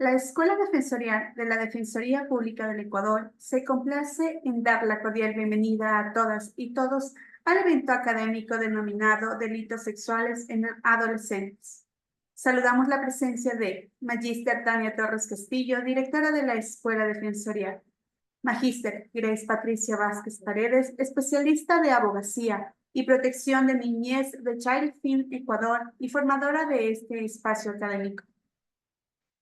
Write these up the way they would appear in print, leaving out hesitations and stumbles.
La Escuela Defensorial de la Defensoría Pública del Ecuador se complace en dar la cordial bienvenida a todas y todos al evento académico denominado Delitos Sexuales en Adolescentes. Saludamos la presencia de Magíster Tania Torres Castillo, directora de la Escuela Defensorial; Magíster Grace Patricia Vázquez Paredes, especialista de abogacía y protección de niñez de Child Fin Ecuador y formadora de este espacio académico;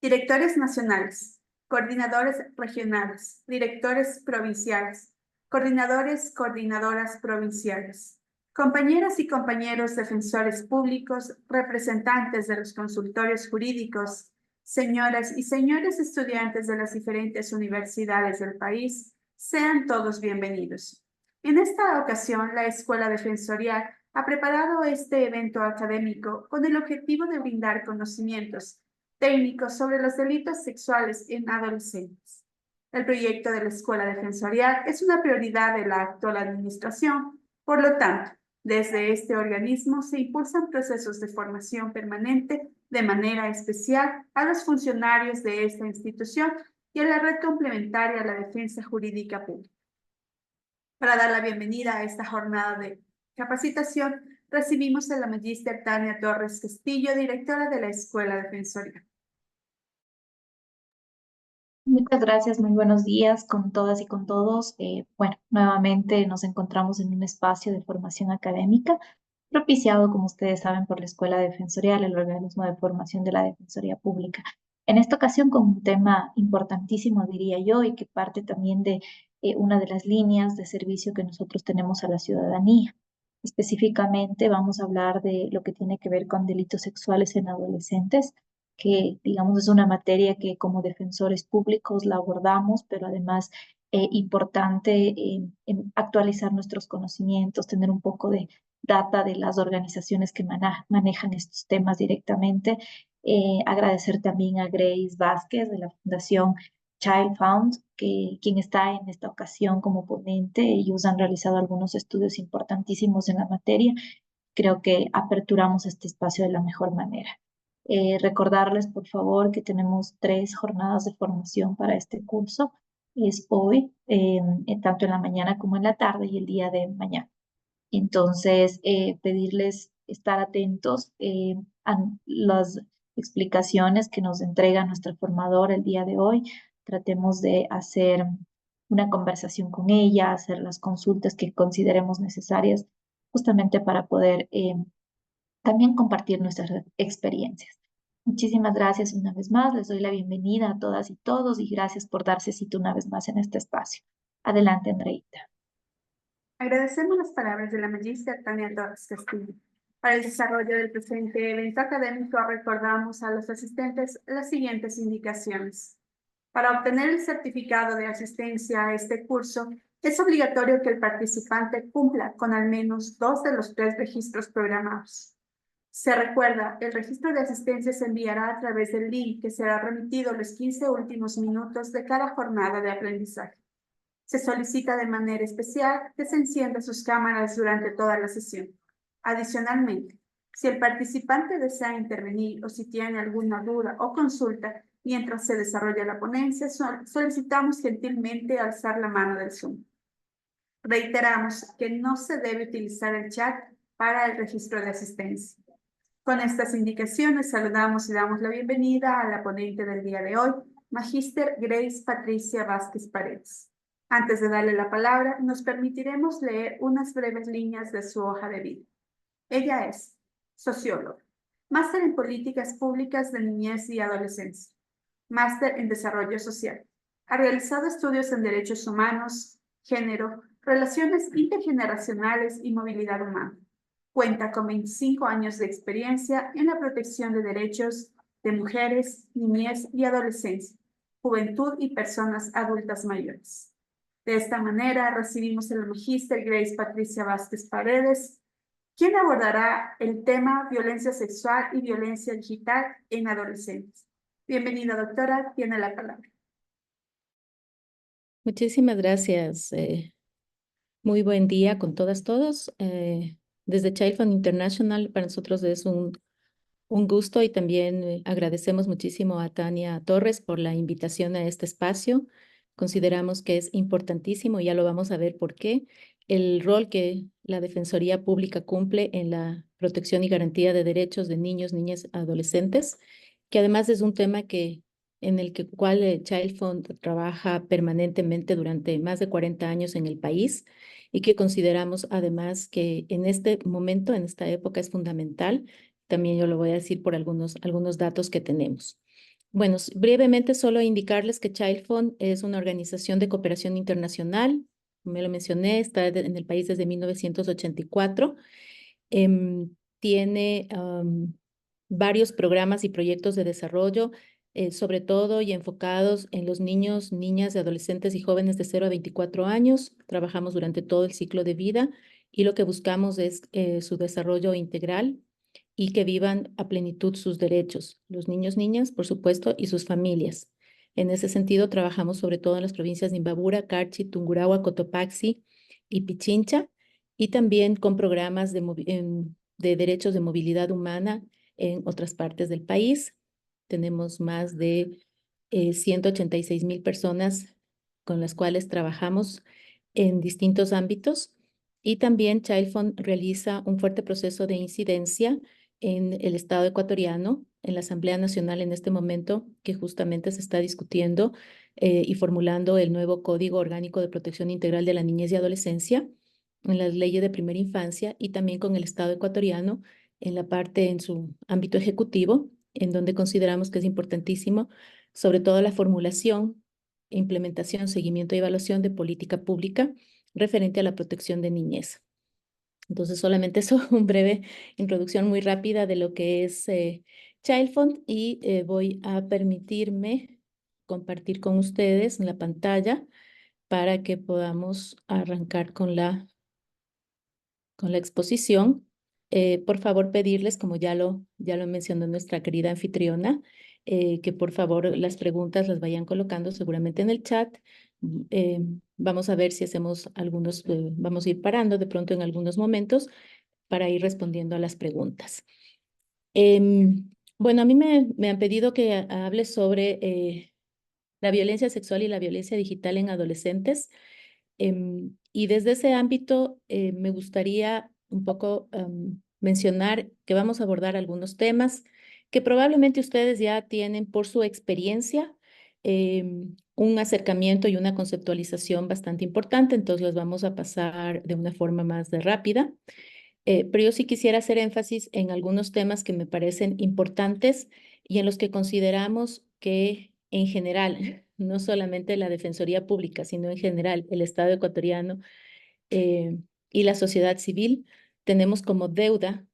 directores nacionales, coordinadores regionales, directores provinciales, coordinadores, coordinadoras provinciales, compañeras y compañeros defensores públicos, representantes de los consultorios jurídicos, señoras y señores estudiantes de las diferentes universidades del país, sean todos bienvenidos. En esta ocasión, la Escuela Defensorial ha preparado este evento académico con el objetivo de brindar conocimientos técnicos sobre los delitos sexuales en adolescentes. El proyecto de la Escuela Defensorial es una prioridad de la actual administración. Por lo tanto, desde este organismo se impulsan procesos de formación permanente de manera especial a los funcionarios de esta institución y a la red complementaria a la defensa jurídica pública. Para dar la bienvenida a esta jornada de capacitación, recibimos a la magíster Tania Torres Castillo, directora de la Escuela Defensorial. Muchas gracias, muy buenos días con todas y con todos. Nuevamente nos encontramos en un espacio de formación académica propiciado, como ustedes saben, por la Escuela Defensorial, el organismo de formación de la Defensoría Pública. En esta ocasión con un tema importantísimo, diría yo, y que parte también de una de las líneas de servicio que nosotros tenemos a la ciudadanía. Específicamente vamos a hablar de lo que tiene que ver con delitos sexuales en adolescentes, que digamos es una materia que como defensores públicos la abordamos, pero además importante en actualizar nuestros conocimientos, tener un poco de data de las organizaciones que manejan estos temas directamente. Agradecer también a Grace Vázquez de la Fundación Child Fund, quien está en esta ocasión como ponente. Ellos han realizado algunos estudios importantísimos en la materia. Creo que aperturamos este espacio de la mejor manera. Recordarles, por favor, que tenemos 3 jornadas de formación para este curso. Es hoy, tanto en la mañana como en la tarde y el día de mañana. Entonces, pedirles estar atentos a las explicaciones que nos entrega nuestra formadora el día de hoy. Tratemos de hacer una conversación con ella, hacer las consultas que consideremos necesarias, justamente para poder también compartir nuestras experiencias. Muchísimas gracias una vez más. Les doy la bienvenida a todas y todos y gracias por darse cita una vez más en este espacio. Adelante, Andreita. Agradecemos las palabras de la magíster Tania Torres Castillo. Para el desarrollo del presente evento académico, recordamos a los asistentes las siguientes indicaciones. Para obtener el certificado de asistencia a este curso, es obligatorio que el participante cumpla con al menos 2 de los 3 registros programados. Se recuerda, el registro de asistencia se enviará a través del link que será remitido los 15 últimos minutos de cada jornada de aprendizaje. Se solicita de manera especial que se enciendan sus cámaras durante toda la sesión. Adicionalmente, si el participante desea intervenir o si tiene alguna duda o consulta mientras se desarrolla la ponencia, solicitamos gentilmente alzar la mano del Zoom. Reiteramos que no se debe utilizar el chat para el registro de asistencia. Con estas indicaciones saludamos y damos la bienvenida a la ponente del día de hoy, Magíster Grace Patricia Vázquez Paredes. Antes de darle la palabra, nos permitiremos leer unas breves líneas de su hoja de vida. Ella es socióloga, máster en políticas públicas de niñez y adolescencia, máster en desarrollo social. Ha realizado estudios en derechos humanos, género, relaciones intergeneracionales y movilidad humana. Cuenta con 25 años de experiencia en la protección de derechos de mujeres, niñez y adolescencia, juventud y personas adultas mayores. De esta manera, recibimos al magíster Grace Patricia Vázquez Paredes, quien abordará el tema violencia sexual y violencia digital en adolescentes. Bienvenida, doctora, tiene la palabra. Muchísimas gracias. Muy buen día con todas, todos. Desde Child Fund International, para nosotros es un Un gusto y también agradecemos muchísimo a Tania Torres por la invitación a este espacio. Consideramos que es importantísimo, ya lo vamos a ver por qué, el rol que la Defensoría Pública cumple en la protección y garantía de derechos de niños, niñas, adolescentes, que además es un tema en el cual Child Fund trabaja permanentemente durante más de 40 años en el país y que consideramos además que en este momento, en esta época, es fundamental. También yo lo voy a decir por algunos datos que tenemos. Bueno, brevemente solo indicarles que Child Fund es una organización de cooperación internacional, como ya lo mencioné, está en el país desde 1984. Tiene varios programas y proyectos de desarrollo, sobre todo y enfocados en los niños, niñas, adolescentes y jóvenes de 0 a 24 años. Trabajamos durante todo el ciclo de vida y lo que buscamos es su desarrollo integral y que vivan a plenitud sus derechos, los niños, niñas, por supuesto, y sus familias. En ese sentido, trabajamos sobre todo en las provincias de Imbabura, Carchi, Tungurahua, Cotopaxi y Pichincha, y también con programas de derechos de movilidad humana en otras partes del país. Tenemos más de 186,000 personas con las cuales trabajamos en distintos ámbitos y también Child Fund realiza un fuerte proceso de incidencia en el Estado ecuatoriano, en la Asamblea Nacional en este momento, que justamente se está discutiendo y formulando el nuevo Código Orgánico de Protección Integral de la Niñez y Adolescencia, en las leyes de primera infancia y también con el Estado ecuatoriano en la parte en su ámbito ejecutivo, en donde consideramos que es importantísimo, sobre todo la formulación, implementación, seguimiento y evaluación de política pública referente a la protección de niñez. Entonces, solamente eso, una breve introducción muy rápida de lo que es Child Fund y voy a permitirme compartir con ustedes en la pantalla para que podamos arrancar con la exposición. Por favor, pedirles, como ya lo mencionó nuestra querida anfitriona, que por favor las preguntas las vayan colocando seguramente en el chat. Eh, Vamos a ver si hacemos vamos a ir parando de pronto en algunos momentos para ir respondiendo a las preguntas. Bueno, a mí me han pedido que hable sobre la violencia sexual y la violencia digital en adolescentes. Y desde ese ámbito me gustaría un poco mencionar que vamos a abordar algunos temas que probablemente ustedes ya tienen por su experiencia un acercamiento y una conceptualización bastante importante, entonces los vamos a pasar de una forma más rápida. Pero yo sí quisiera hacer énfasis en algunos temas que me parecen importantes y en los que consideramos que en general, no solamente la Defensoría Pública, sino en general el Estado ecuatoriano eh, y la sociedad civil, tenemos como deuda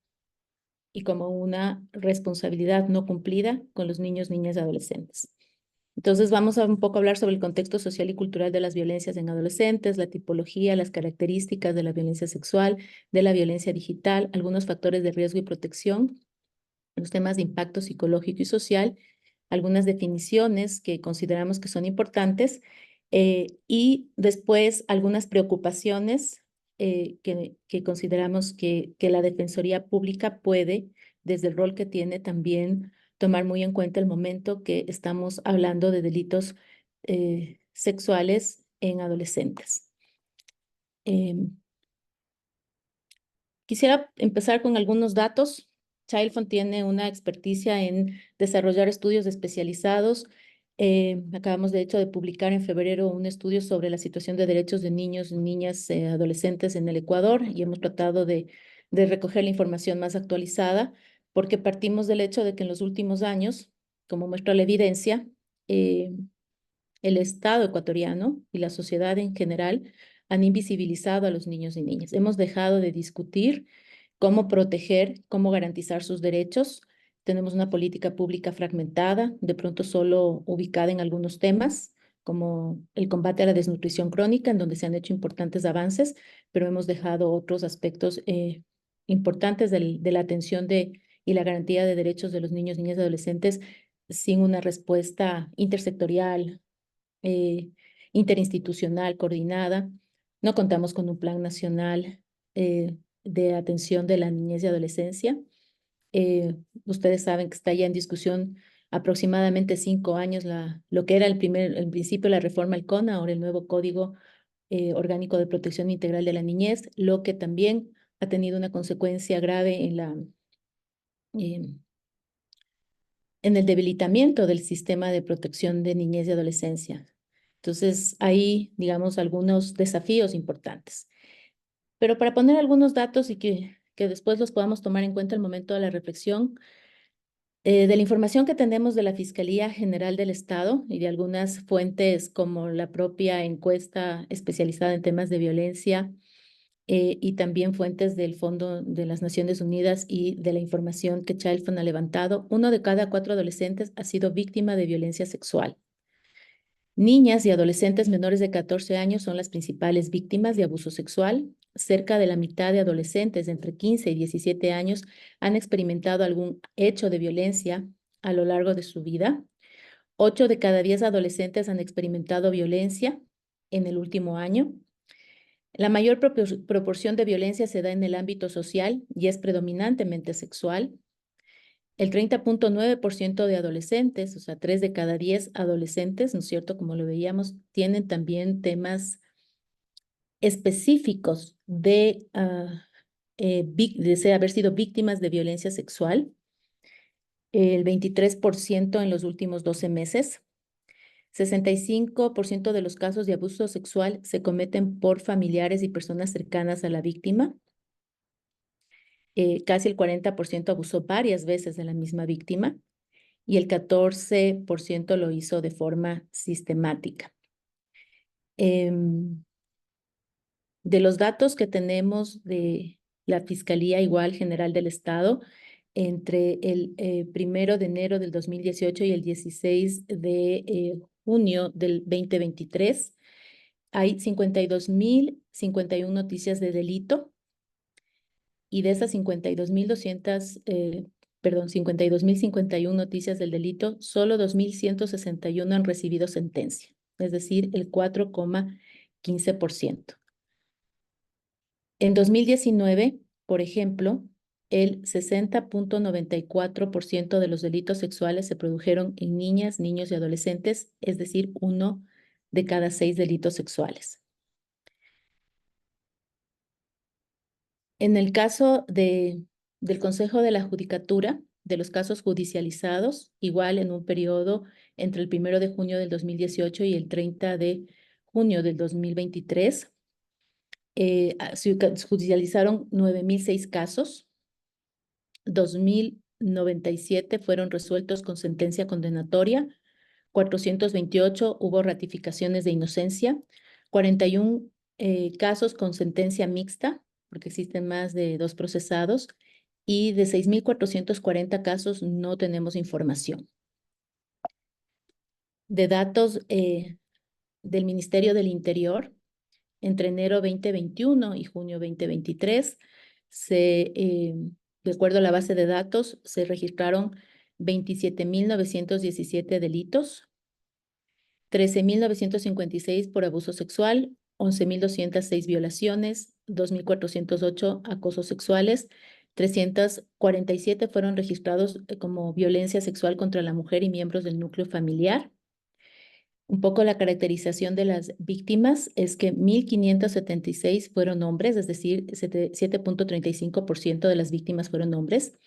y como una responsabilidad no cumplida con los niños, niñas y adolescentes. Entonces vamos a un poco hablar sobre el contexto social y cultural de las violencias en adolescentes, la tipología, las características de la violencia sexual, de la violencia digital, algunos factores de riesgo y protección, los temas de impacto psicológico y social, algunas definiciones que consideramos que son importantes y después algunas preocupaciones que consideramos que la Defensoría Pública puede, desde el rol que tiene, también tomar muy en cuenta el momento que estamos hablando de delitos sexuales en adolescentes. Quisiera empezar con algunos datos. Child Fund tiene una experticia en desarrollar estudios especializados. Acabamos, de hecho, de publicar en febrero un estudio sobre la situación de derechos de niños, niñas, adolescentes en el Ecuador y hemos tratado de recoger la información más actualizada porque partimos del hecho de que en los últimos años, como muestra la evidencia, eh, el Estado ecuatoriano y la sociedad en general han invisibilizado a los niños y niñas. Hemos dejado de discutir cómo proteger, cómo garantizar sus derechos. Tenemos una política pública fragmentada, de pronto solo ubicada en algunos temas, como el combate a la desnutrición crónica, en donde se han hecho importantes avances, pero hemos dejado otros aspectos importantes de la atención y la garantía de derechos de los niños, niñas y adolescentes sin una respuesta intersectorial, eh, interinstitucional coordinada. No contamos con un plan nacional de atención de la niñez y adolescencia. Ustedes saben que está ya en discusión aproximadamente 5 años lo que era en principio la reforma al CONA, ahora el nuevo Código Orgánico de Protección Integral de la Niñez, lo que también ha tenido una consecuencia grave en el debilitamiento del sistema de protección de niñez y adolescencia. Entonces, hay, digamos, algunos desafíos importantes. Pero para poner algunos datos y que después los podamos tomar en cuenta al momento de la reflexión, de la información que tenemos de la Fiscalía General del Estado y de algunas fuentes como la propia encuesta especializada en temas de violencia y también fuentes del Fondo de las Naciones Unidas y de la información que Child Fund ha levantado, 1 de cada 4 adolescentes ha sido víctima de violencia sexual. Niñas y adolescentes menores de 14 años son las principales víctimas de abuso sexual. Cerca de la mitad de adolescentes de entre 15 y 17 años han experimentado algún hecho de violencia a lo largo de su vida. 8 de cada 10 adolescentes han experimentado violencia en el último año. La mayor proporción de violencia se da en el ámbito social y es predominantemente sexual. El 30.9% de adolescentes, o sea, 3 de cada 10 adolescentes, ¿no es cierto? Como lo veíamos, tienen también temas específicos de haber sido víctimas de violencia sexual. El 23% en los últimos 12 meses. 65% de los casos de abuso sexual se cometen por familiares y personas cercanas a la víctima. Casi el 40% abusó varias veces de la misma víctima y el 14% lo hizo de forma sistemática. De los datos que tenemos de la Fiscalía General del Estado, entre el 1 de enero del 2018 y el 16 de junio del 2023, hay 52.051 noticias de delito y de esas 52.051 noticias del delito, solo 2.161 han recibido sentencia, es decir, el 4,15%. En 2019, por ejemplo, el 60.94% de los delitos sexuales se produjeron en niñas, niños y adolescentes, es decir, 1 de cada 6 delitos sexuales. En el caso del Consejo de la Judicatura, de los casos judicializados, igual en un periodo entre el 1 de junio del 2018 y el 30 de junio del 2023, se judicializaron 9.006 casos, 2.097 fueron resueltos con sentencia condenatoria, 428 hubo ratificaciones de inocencia, 41 casos con sentencia mixta, porque existen más de 2 procesados, y de 6.440 casos no tenemos información. De datos del Ministerio del Interior, entre enero 2021 y junio 2023, de acuerdo a la base de datos, se registraron 27.917 delitos, 13.956 por abuso sexual, 11.206 violaciones, 2.408 acosos sexuales, 347 fueron registrados como violencia sexual contra la mujer y miembros del núcleo familiar. Un poco la caracterización de las víctimas es que 1.576 fueron hombres, es decir, 7.35% de las víctimas fueron hombres,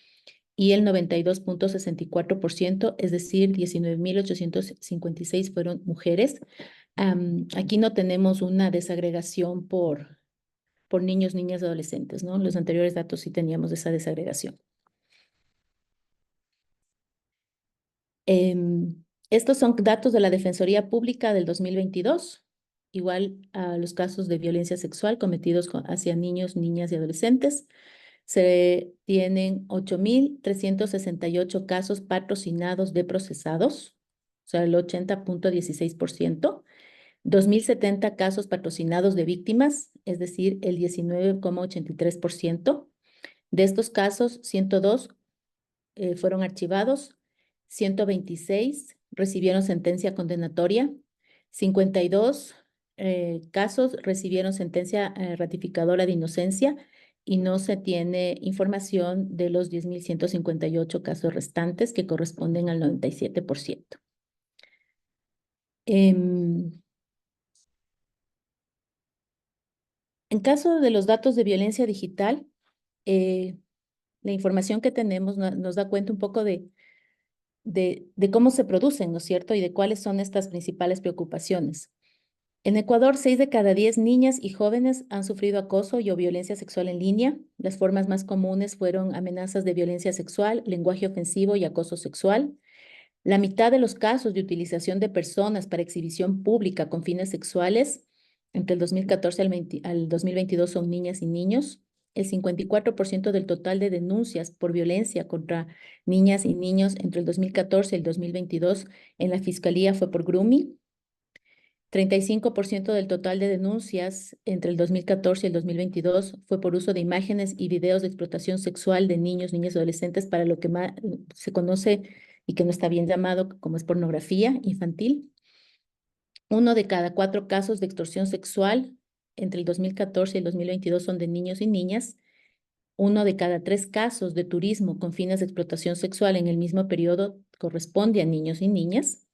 y el 92.64%, es decir, 19.856 fueron mujeres. Aquí no tenemos una desagregación por niños, niñas, adolescentes, ¿no? Los anteriores datos sí teníamos esa desagregación. Estos son datos de la Defensoría Pública del 2022, igual a los casos de violencia sexual cometidos hacia niños, niñas y adolescentes. Se tienen 8.368 casos patrocinados de procesados, o sea, el 80.16%. 2.070 casos patrocinados de víctimas, es decir, el 19,83%. De estos casos, 102 fueron archivados, 126 recibieron sentencia condenatoria, 52 casos recibieron sentencia ratificadora de inocencia y no se tiene información de los 10.158 casos restantes que corresponden al 97%. En caso de los datos de violencia digital, la información que tenemos nos da cuenta un poco de cómo se producen, ¿no es cierto? Y de cuáles son estas principales preocupaciones. En Ecuador, 6 de cada 10 niñas y jóvenes han sufrido acoso y o violencia sexual en línea. Las formas más comunes fueron amenazas de violencia sexual, lenguaje ofensivo y acoso sexual. La mitad de los casos de utilización de personas para exhibición pública con fines sexuales entre el 2014 al 2022 son niñas y niños. El 54% del total de denuncias por violencia contra niñas y niños entre el 2014 y el 2022 en la Fiscalía fue por grooming. 35% del total de denuncias entre el 2014 y el 2022 fue por uso de imágenes y videos de explotación sexual de niños, niñas y adolescentes para lo que más se conoce y que no está bien llamado como es pornografía infantil. 1 de cada 4 casos de extorsión sexual entre el 2014 y el 2022 son de niños y niñas. 1 de cada 3 casos de turismo con fines de explotación sexual en el mismo periodo corresponde a niños y niñas.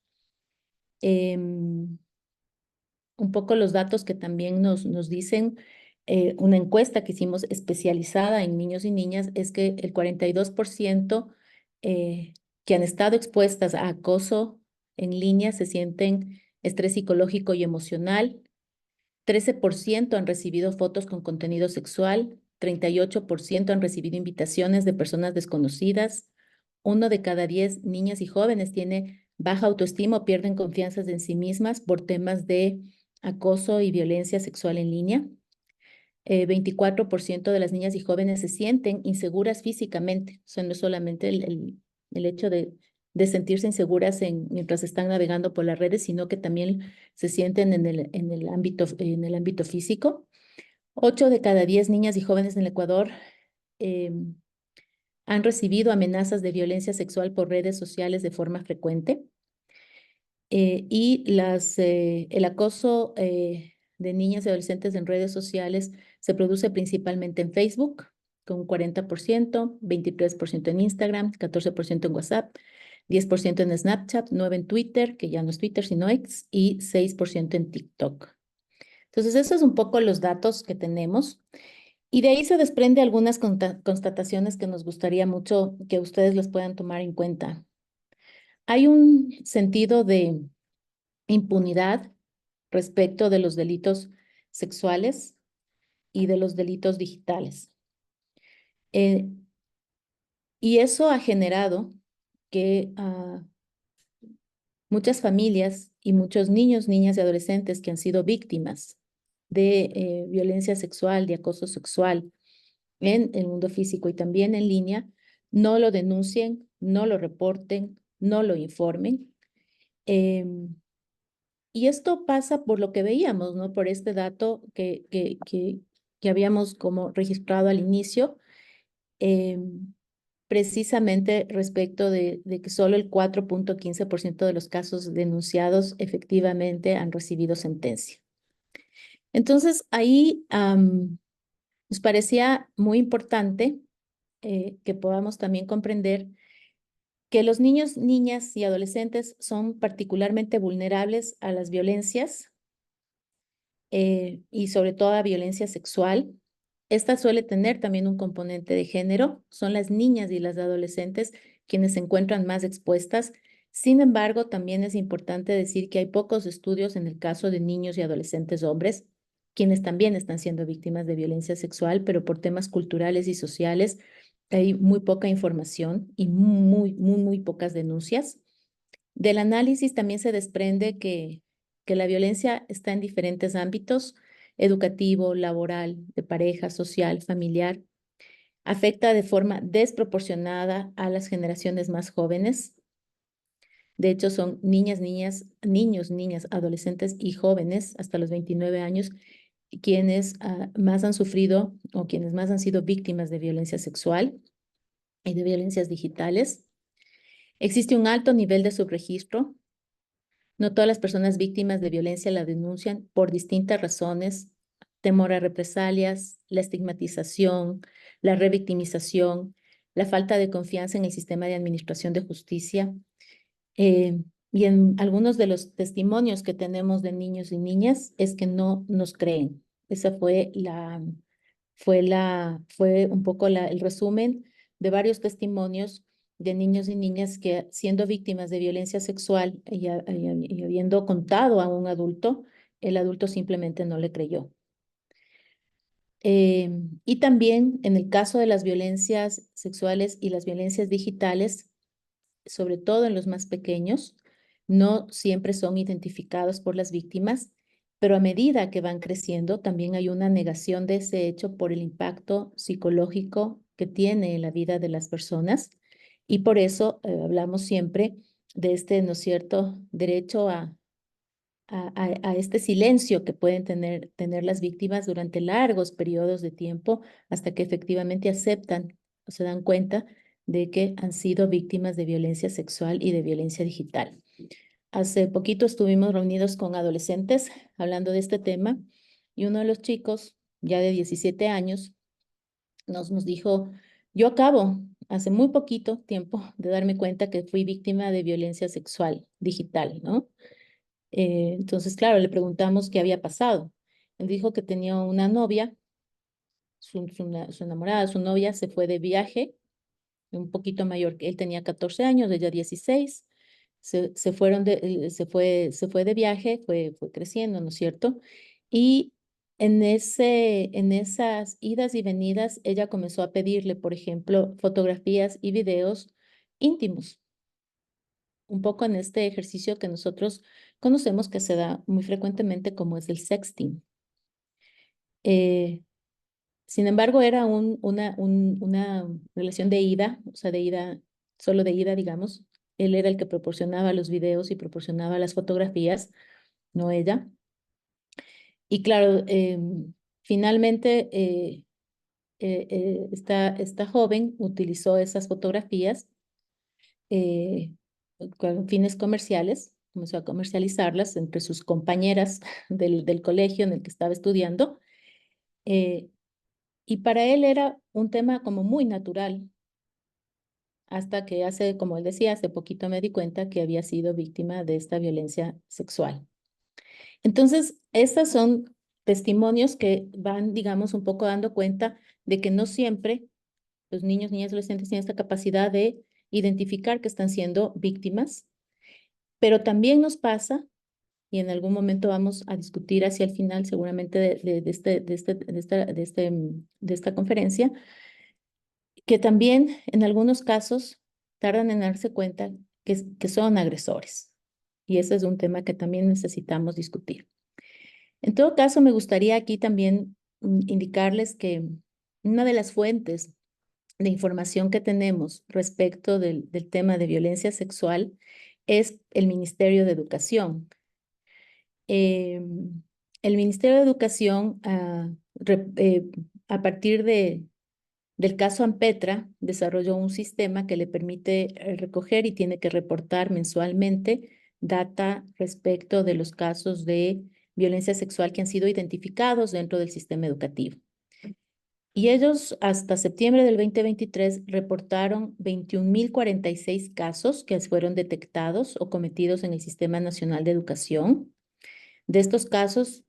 Un poco los datos que también nos dicen, una encuesta que hicimos especializada en niños y niñas es que el 42% que han estado expuestas a acoso en línea se sienten estrés psicológico y emocional. 13% han recibido fotos con contenido sexual. 38% han recibido invitaciones de personas desconocidas. 1 de cada 10 niñas y jóvenes tiene baja autoestima o pierden confianza en sí mismas por temas de acoso y violencia sexual en línea. 24% de las niñas y jóvenes se sienten inseguras físicamente. O sea, no es solamente el hecho de sentirse inseguras mientras están navegando por las redes, sino que también se sienten en el ámbito físico. 8 de cada 10 niñas y jóvenes en el Ecuador han recibido amenazas de violencia sexual por redes sociales de forma frecuente. Y el acoso de niñas y adolescentes en redes sociales se produce principalmente en Facebook, con un 40%, 23% en Instagram, 14% en WhatsApp, 10% en Snapchat, 9% en Twitter, que ya no es Twitter, sino X, y 6% en TikTok. Entonces, esos son un poco los datos que tenemos. Y de ahí se desprende algunas constataciones que nos gustaría mucho que ustedes las puedan tomar en cuenta. Hay un sentido de impunidad respecto de los delitos sexuales y de los delitos digitales. Y eso ha generado que muchas familias y muchos niños, niñas y adolescentes que han sido víctimas de violencia sexual, de acoso sexual en el mundo físico y también en línea, no lo denuncien, no lo reporten, no lo informen. Y esto pasa por lo que veíamos, ¿no? Por este dato que habíamos como registrado al inicio, precisamente respecto de que solo el 4.15% de los casos denunciados efectivamente han recibido sentencia. Entonces, ahí nos parecía muy importante que podamos también comprender que los niños, niñas y adolescentes son particularmente vulnerables a las violencias y sobre todo a violencia sexual. Esta suele tener también un componente de género. Son las niñas y las adolescentes quienes se encuentran más expuestas. Sin embargo, también es importante decir que hay pocos estudios en el caso de niños y adolescentes hombres, quienes también están siendo víctimas de violencia sexual, pero por temas culturales y sociales hay muy poca información y muy pocas denuncias. Del análisis también se desprende que la violencia está en diferentes ámbitos: educativo, laboral, de pareja, social, familiar. Afecta de forma desproporcionada a las generaciones más jóvenes. De hecho, son niños, niñas, adolescentes y jóvenes hasta los 29 años quienes más han sufrido o quienes más han sido víctimas de violencia sexual y de violencias digitales. Existe un alto nivel de subregistro. No todas las personas víctimas de violencia la denuncian por distintas razones. temor a represalias, la estigmatización, la revictimización, la falta de confianza en el sistema de administración de justicia. Y en algunos de los testimonios que tenemos de niños y niñas es que no nos creen. Esa fue un poco el resumen de varios testimonios de niños y niñas que, siendo víctimas de violencia sexual y habiendo contado a un adulto, el adulto simplemente no le creyó. Y también en el caso de las violencias sexuales y las violencias digitales, sobre todo en los más pequeños, no siempre son identificados por las víctimas, pero a medida que van creciendo, también hay una negación de ese hecho por el impacto psicológico que tiene en la vida de las personas. Y por eso hablamos siempre de este, ¿no es cierto?, derecho a este silencio que pueden tener las víctimas durante largos periodos de tiempo hasta que efectivamente aceptan o se dan cuenta de que han sido víctimas de violencia sexual y de violencia digital. Hace poquito estuvimos reunidos con adolescentes hablando de este tema y uno de los chicos, ya de 17 años, nos dijo, yo acabo hace muy poquito tiempo de darme cuenta que fui víctima de violencia sexual digital, ¿no? Entonces, claro, le preguntamos qué había pasado. Él dijo que tenía una novia, su enamorada, su novia se fue de viaje, un poquito mayor que él, tenía 14 años, ella 16. Se fue de viaje, fue creciendo, ¿no es cierto? Y en esas idas y venidas, ella comenzó a pedirle, por ejemplo, fotografías y videos íntimos, un poco en este ejercicio que nosotros conocemos que se da muy frecuentemente como es el sexting. Sin embargo, era una relación de ida, o sea, de ida, solo de ida, digamos. Él era el que proporcionaba los videos y proporcionaba las fotografías, no ella. Y claro, finalmente esta joven utilizó esas fotografías con fines comerciales, comenzó a comercializarlas entre sus compañeras del colegio en el que estaba estudiando. Y para él era un tema como muy natural, hasta que como él decía, hace poquito me di cuenta que había sido víctima de esta violencia sexual. Entonces, estos son testimonios que van, digamos, un poco dando cuenta de que no siempre los niños, niñas, adolescentes tienen esta capacidad de identificar que están siendo víctimas, pero también nos pasa, y en algún momento vamos a discutir hacia el final seguramente de esta conferencia, que también en algunos casos tardan en darse cuenta que son agresores. Y ese es un tema que también necesitamos discutir. En todo caso, me gustaría aquí también indicarles que una de las fuentes de información que tenemos respecto del tema de violencia sexual es el Ministerio de Educación. El Ministerio de Educación, a partir del caso Ampetra, desarrolló un sistema que le permite recoger y tiene que reportar mensualmente data respecto de los casos de violencia sexual que han sido identificados dentro del sistema educativo. Y ellos hasta septiembre del 2023 reportaron 21.046 casos que fueron detectados o cometidos en el Sistema Nacional de Educación. De estos casos,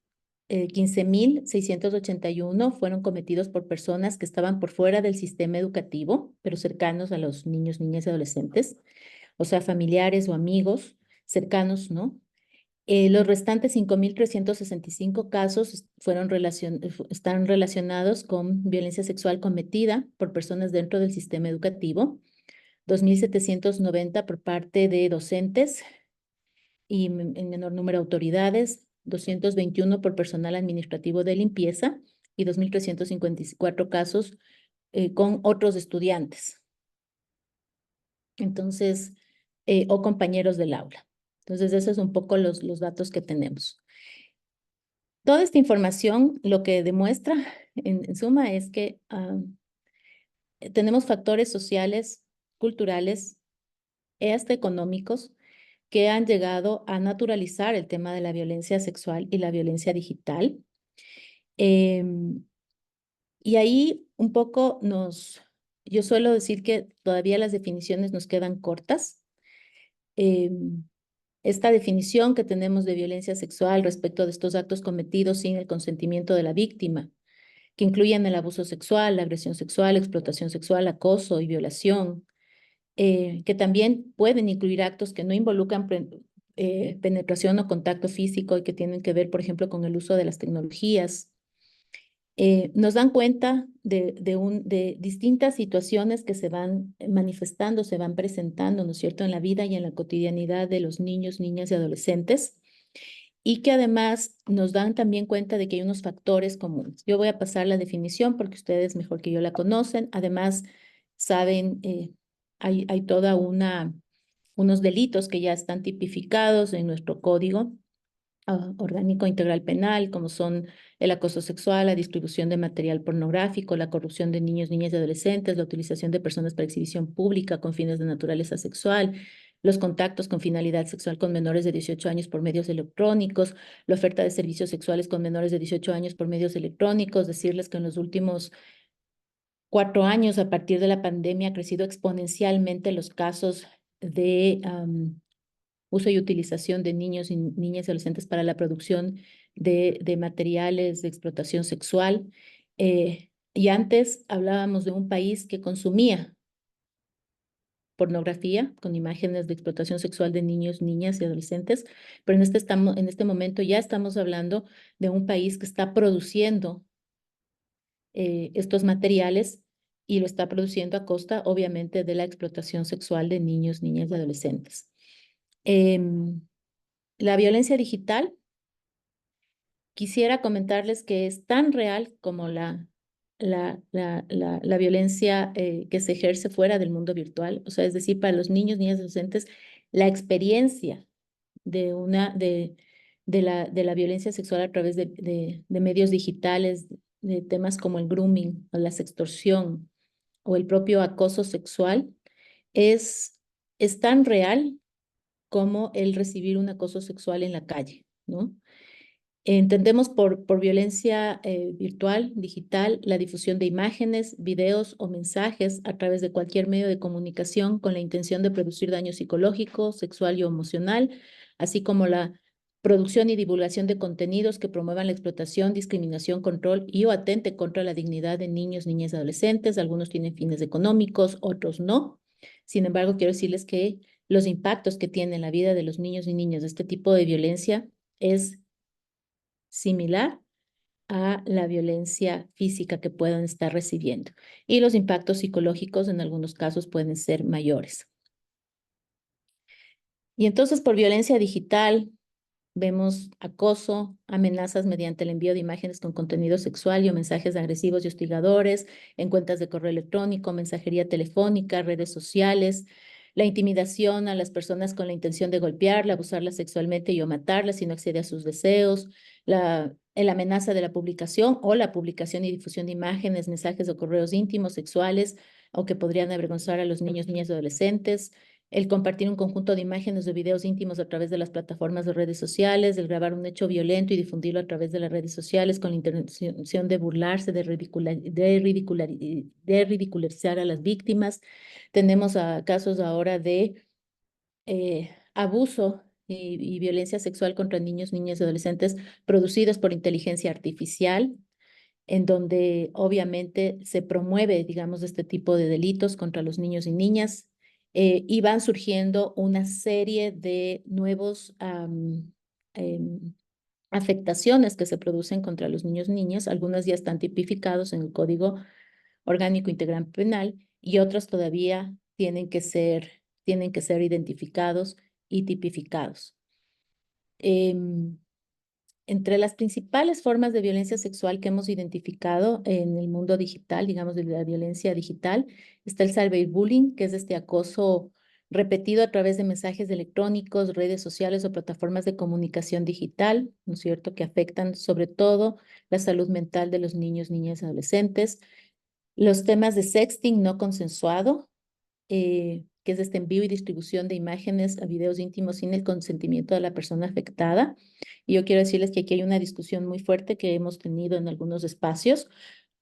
15.681 fueron cometidos por personas que estaban por fuera del sistema educativo, pero cercanos a los niños, niñas y adolescentes, o sea, familiares o amigos cercanos, ¿no? Los restantes 5.365 casos están relacionados con violencia sexual cometida por personas dentro del sistema educativo, 2.790 por parte de docentes y en menor número autoridades, 221 por personal administrativo de limpieza y 2.354 casos con otros estudiantes. Entonces, o compañeros del aula. Entonces, esos son un poco los datos que tenemos. Toda esta información lo que demuestra, en suma, es que tenemos factores sociales, culturales y hasta económicos que han llegado a naturalizar el tema de la violencia sexual y la violencia digital. Y ahí un poco yo suelo decir que todavía las definiciones nos quedan cortas. Esta definición que tenemos de violencia sexual respecto de estos actos cometidos sin el consentimiento de la víctima, que incluyen el abuso sexual, la agresión sexual, explotación sexual, acoso y violación, que también pueden incluir actos que no involucran penetración o contacto físico y que tienen que ver, por ejemplo, con el uso de las tecnologías. Nos dan cuenta de distintas situaciones que se van manifestando, se van presentando, ¿no es cierto?, en la vida y en la cotidianidad de los niños, niñas y adolescentes, y que además nos dan también cuenta de que hay unos factores comunes. Yo voy a pasar la definición porque ustedes mejor que yo la conocen. Además, saben, hay toda unos delitos que ya están tipificados en nuestro código orgánico integral penal, como son el acoso sexual, la distribución de material pornográfico, la corrupción de niños, niñas y adolescentes, la utilización de personas para exhibición pública con fines de naturaleza sexual, los contactos con finalidad sexual con menores de 18 años por medios electrónicos, la oferta de servicios sexuales con menores de 18 años por medios electrónicos. Decirles que en los últimos 4 años, a partir de la pandemia, ha crecido exponencialmente los casos de uso y utilización de niños y niñas y adolescentes para la producción de materiales de explotación sexual. Y antes hablábamos de un país que consumía pornografía con imágenes de explotación sexual de niños, niñas y adolescentes, pero en este momento ya estamos hablando de un país que está produciendo estos materiales y lo está produciendo a costa, obviamente, de la explotación sexual de niños, niñas y adolescentes. La violencia digital, quisiera comentarles que es tan real como la violencia que se ejerce fuera del mundo virtual. O sea, es decir, para los niños, niñas y adolescentes, la experiencia de la violencia sexual a través de medios digitales, de temas como el grooming o la sextorsión o el propio acoso sexual, es, es tan real como el recibir un acoso sexual en la calle, ¿no? Entendemos por violencia virtual, digital, la difusión de imágenes, videos o mensajes a través de cualquier medio de comunicación con la intención de producir daño psicológico, sexual y emocional, así como la producción y divulgación de contenidos que promuevan la explotación, discriminación, control y o atente contra la dignidad de niños, niñas y adolescentes. Algunos tienen fines económicos, otros no. Sin embargo, quiero decirles que los impactos que tiene en la vida de los niños y niñas de este tipo de violencia es similar a la violencia física que puedan estar recibiendo. Y los impactos psicológicos en algunos casos pueden ser mayores. Y entonces por violencia digital vemos acoso, amenazas mediante el envío de imágenes con contenido sexual y o mensajes agresivos y hostigadores en cuentas de correo electrónico, mensajería telefónica, redes sociales, la intimidación a las personas con la intención de golpearla, abusarla sexualmente y o matarla si no accede a sus deseos, la amenaza de la publicación o la publicación y difusión de imágenes, mensajes o correos íntimos, sexuales, o que podrían avergonzar a los niños, niñas y adolescentes, el compartir un conjunto de imágenes o videos íntimos a través de las plataformas de redes sociales, el grabar un hecho violento y difundirlo a través de las redes sociales con la intención de burlarse, de ridicularizar a las víctimas. Tenemos casos ahora de abuso y violencia sexual contra niños, niñas y adolescentes producidos por inteligencia artificial, en donde obviamente se promueve, digamos, este tipo de delitos contra los niños y niñas, y van surgiendo una serie de nuevos afectaciones que se producen contra los niños y niñas. Algunas ya están tipificados en el Código Orgánico Integral Penal y otras todavía tienen que ser identificados y tipificados. Entre las principales formas de violencia sexual que hemos identificado en el mundo digital, digamos de la violencia digital, está el cyberbullying, que es este acoso repetido a través de mensajes electrónicos, redes sociales o plataformas de comunicación digital, ¿no es cierto?, que afectan sobre todo la salud mental de los niños, niñas y adolescentes. Los temas de sexting no consensuado, que es este envío y distribución de imágenes a videos íntimos sin el consentimiento de la persona afectada. Y yo quiero decirles que aquí hay una discusión muy fuerte que hemos tenido en algunos espacios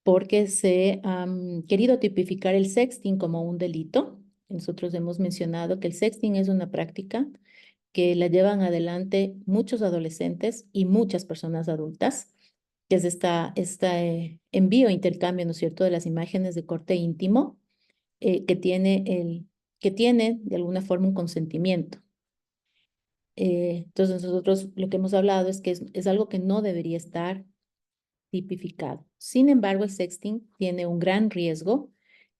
porque se ha querido tipificar el sexting como un delito. Nosotros hemos mencionado que el sexting es una práctica que la llevan adelante muchos adolescentes y muchas personas adultas, que es este envío, intercambio, ¿no es cierto?, de las imágenes de corte íntimo que tiene de alguna forma un consentimiento. Entonces nosotros lo que hemos hablado es que es algo que no debería estar tipificado. Sin embargo, el sexting tiene un gran riesgo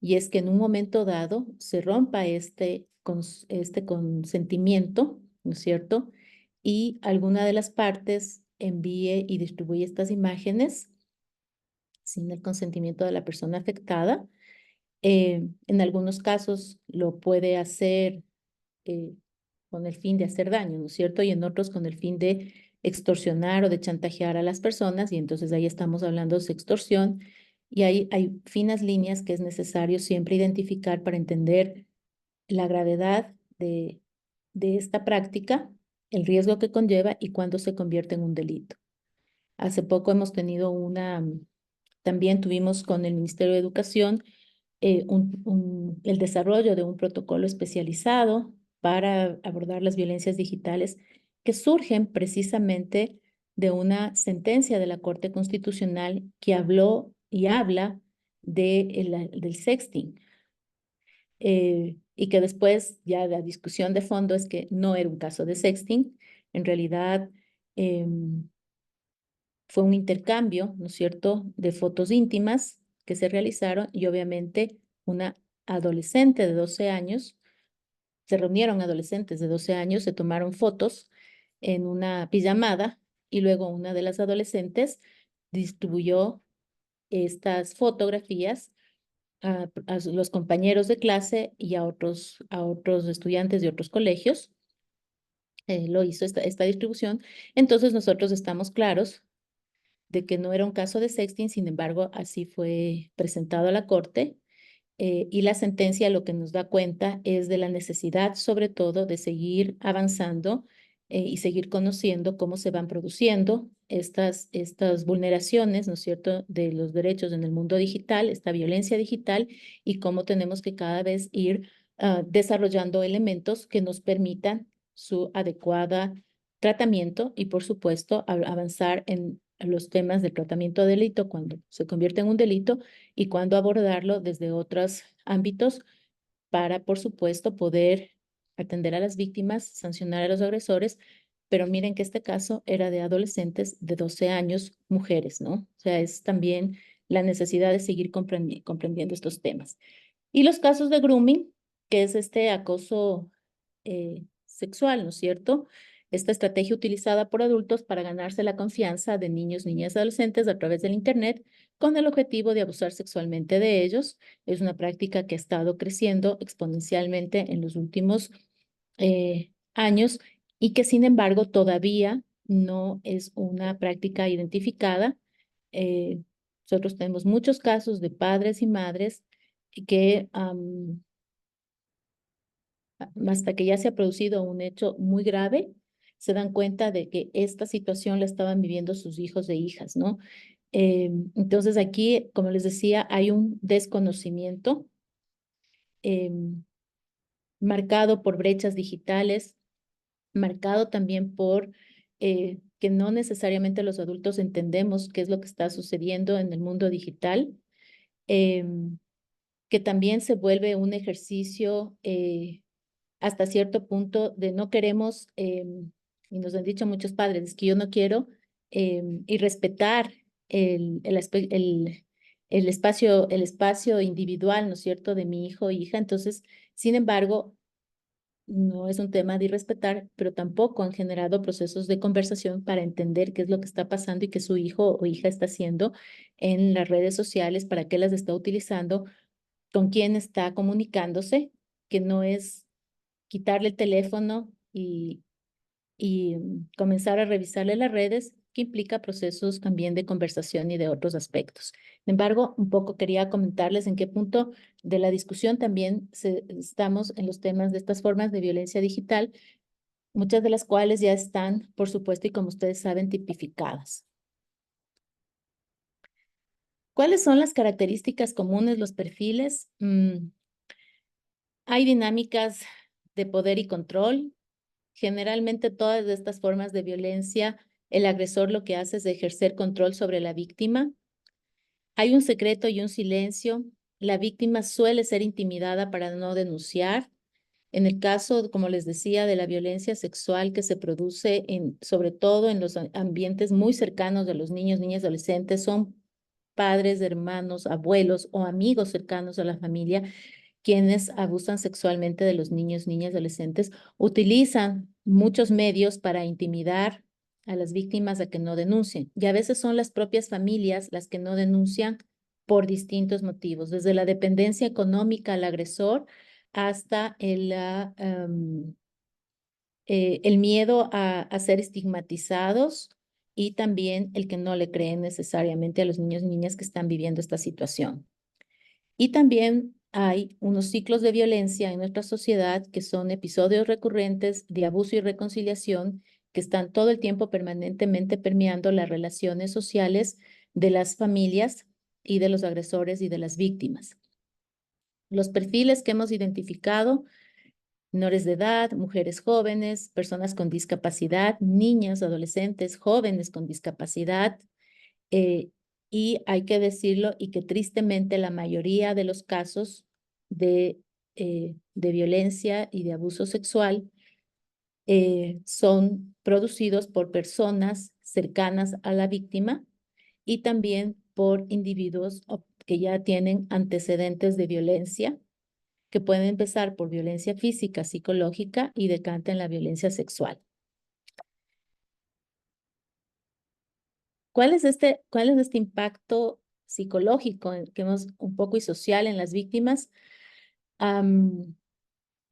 y es que en un momento dado se rompa este consentimiento, ¿no es cierto? Y alguna de las partes envíe y distribuye estas imágenes sin el consentimiento de la persona afectada. En algunos casos lo puede hacer eh, con el fin de hacer daño, ¿no es cierto? Y en otros con el fin de extorsionar o de chantajear a las personas, y entonces ahí estamos hablando de extorsión, y hay finas líneas que es necesario siempre identificar para entender la gravedad de esta práctica, el riesgo que conlleva y cuándo se convierte en un delito. Hace poco hemos tenido también tuvimos con el Ministerio de Educación el desarrollo de un protocolo especializado para abordar las violencias digitales que surgen precisamente de una sentencia de la Corte Constitucional que habló y habla del sexting. Y que después ya la discusión de fondo es que no era un caso de sexting, en realidad fue un intercambio, ¿no es cierto?, de fotos íntimas que se realizaron y obviamente una adolescente de 12 años, se reunieron adolescentes de 12 años, se tomaron fotos en una pijamada y luego una de las distribuyó estas fotografías a los compañeros de clase y a otros estudiantes de otros colegios. Lo hizo esta distribución. Entonces nosotros estamos claros de que no era un caso de sexting, sin embargo, así fue presentado a la Corte. Y la sentencia lo que nos da cuenta es de la necesidad, sobre todo, de seguir avanzando y seguir conociendo cómo se van produciendo estas vulneraciones, ¿no es cierto?, de los derechos en el mundo digital, esta violencia digital, y cómo tenemos que cada vez ir desarrollando elementos que nos permitan su adecuada tratamiento y, por supuesto, avanzar en los temas del tratamiento de delito cuando se convierte en un delito y cuándo abordarlo desde otros ámbitos para, por supuesto, poder atender a las víctimas, sancionar a los agresores, pero miren que este caso era de adolescentes de 12 años, mujeres, ¿no? O sea, es también la necesidad de seguir comprendiendo estos temas. Y los casos de grooming, que es este acoso sexual, ¿no es cierto? Esta estrategia utilizada por adultos para ganarse la confianza de niños, niñas y adolescentes a través del Internet con el objetivo de abusar sexualmente de ellos. Es una práctica que ha estado creciendo exponencialmente en los últimos años y que, sin embargo, todavía no es una práctica identificada. Nosotros tenemos muchos casos de padres y madres que hasta que ya se ha producido un hecho muy grave, se dan cuenta de que esta situación la estaban viviendo sus hijos e hijas, ¿no? Entonces aquí, como les decía, hay un desconocimiento marcado por brechas digitales, marcado también por que no necesariamente los adultos entendemos qué es lo que está sucediendo en el mundo digital, que también se vuelve un ejercicio hasta cierto punto de no queremos, y nos han dicho muchos padres, es que yo no quiero y respetar el espacio individual, ¿no es cierto?, de mi hijo o hija. Entonces, sin embargo, no es un tema de irrespetar, pero tampoco han generado procesos de conversación para entender qué es lo que está pasando y qué su hijo o hija está haciendo en las redes sociales, para qué las está utilizando, con quién está comunicándose, que no es quitarle el teléfono y comenzar a revisarle las redes, que implica procesos también de conversación y de otros aspectos. Sin embargo, un poco quería comentarles en qué punto de la discusión también estamos en los temas de estas formas de violencia digital, muchas de las cuales ya están, por supuesto, y como ustedes saben, tipificadas. ¿Cuáles son las características comunes, los perfiles? Hay dinámicas de poder y control. Generalmente todas estas formas de violencia, el agresor lo que hace es ejercer control sobre la víctima. Hay un secreto y un silencio. La víctima suele ser intimidada para no denunciar. En el caso, como les decía, de la violencia sexual que se produce sobre todo en los ambientes muy cercanos de los niños, niñas, adolescentes, son padres, hermanos, abuelos o amigos cercanos a la familia quienes abusan sexualmente de los niños, niñas, adolescentes, utilizan muchos medios para intimidar a las víctimas a que no denuncien. Y a veces son las propias familias las que no denuncian por distintos motivos, desde la dependencia económica al agresor hasta el miedo a ser estigmatizados y también el que no le creen necesariamente a los niños y niñas que están viviendo esta situación. Y también hay unos ciclos de violencia en nuestra sociedad que son episodios recurrentes de abuso y reconciliación que están todo el tiempo permanentemente permeando las relaciones sociales de las familias y de los agresores y de las víctimas. Los perfiles que hemos identificado: menores de edad, mujeres jóvenes, personas con discapacidad, niñas, adolescentes, jóvenes con discapacidad, y hay que decirlo, y que tristemente la mayoría de los casos de violencia y de abuso sexual son producidos por personas cercanas a la víctima y también por individuos que ya tienen antecedentes de violencia, que pueden empezar por violencia física, psicológica y decantan en la violencia sexual. ¿Cuál es este impacto psicológico que hemos un poco y social en las víctimas? En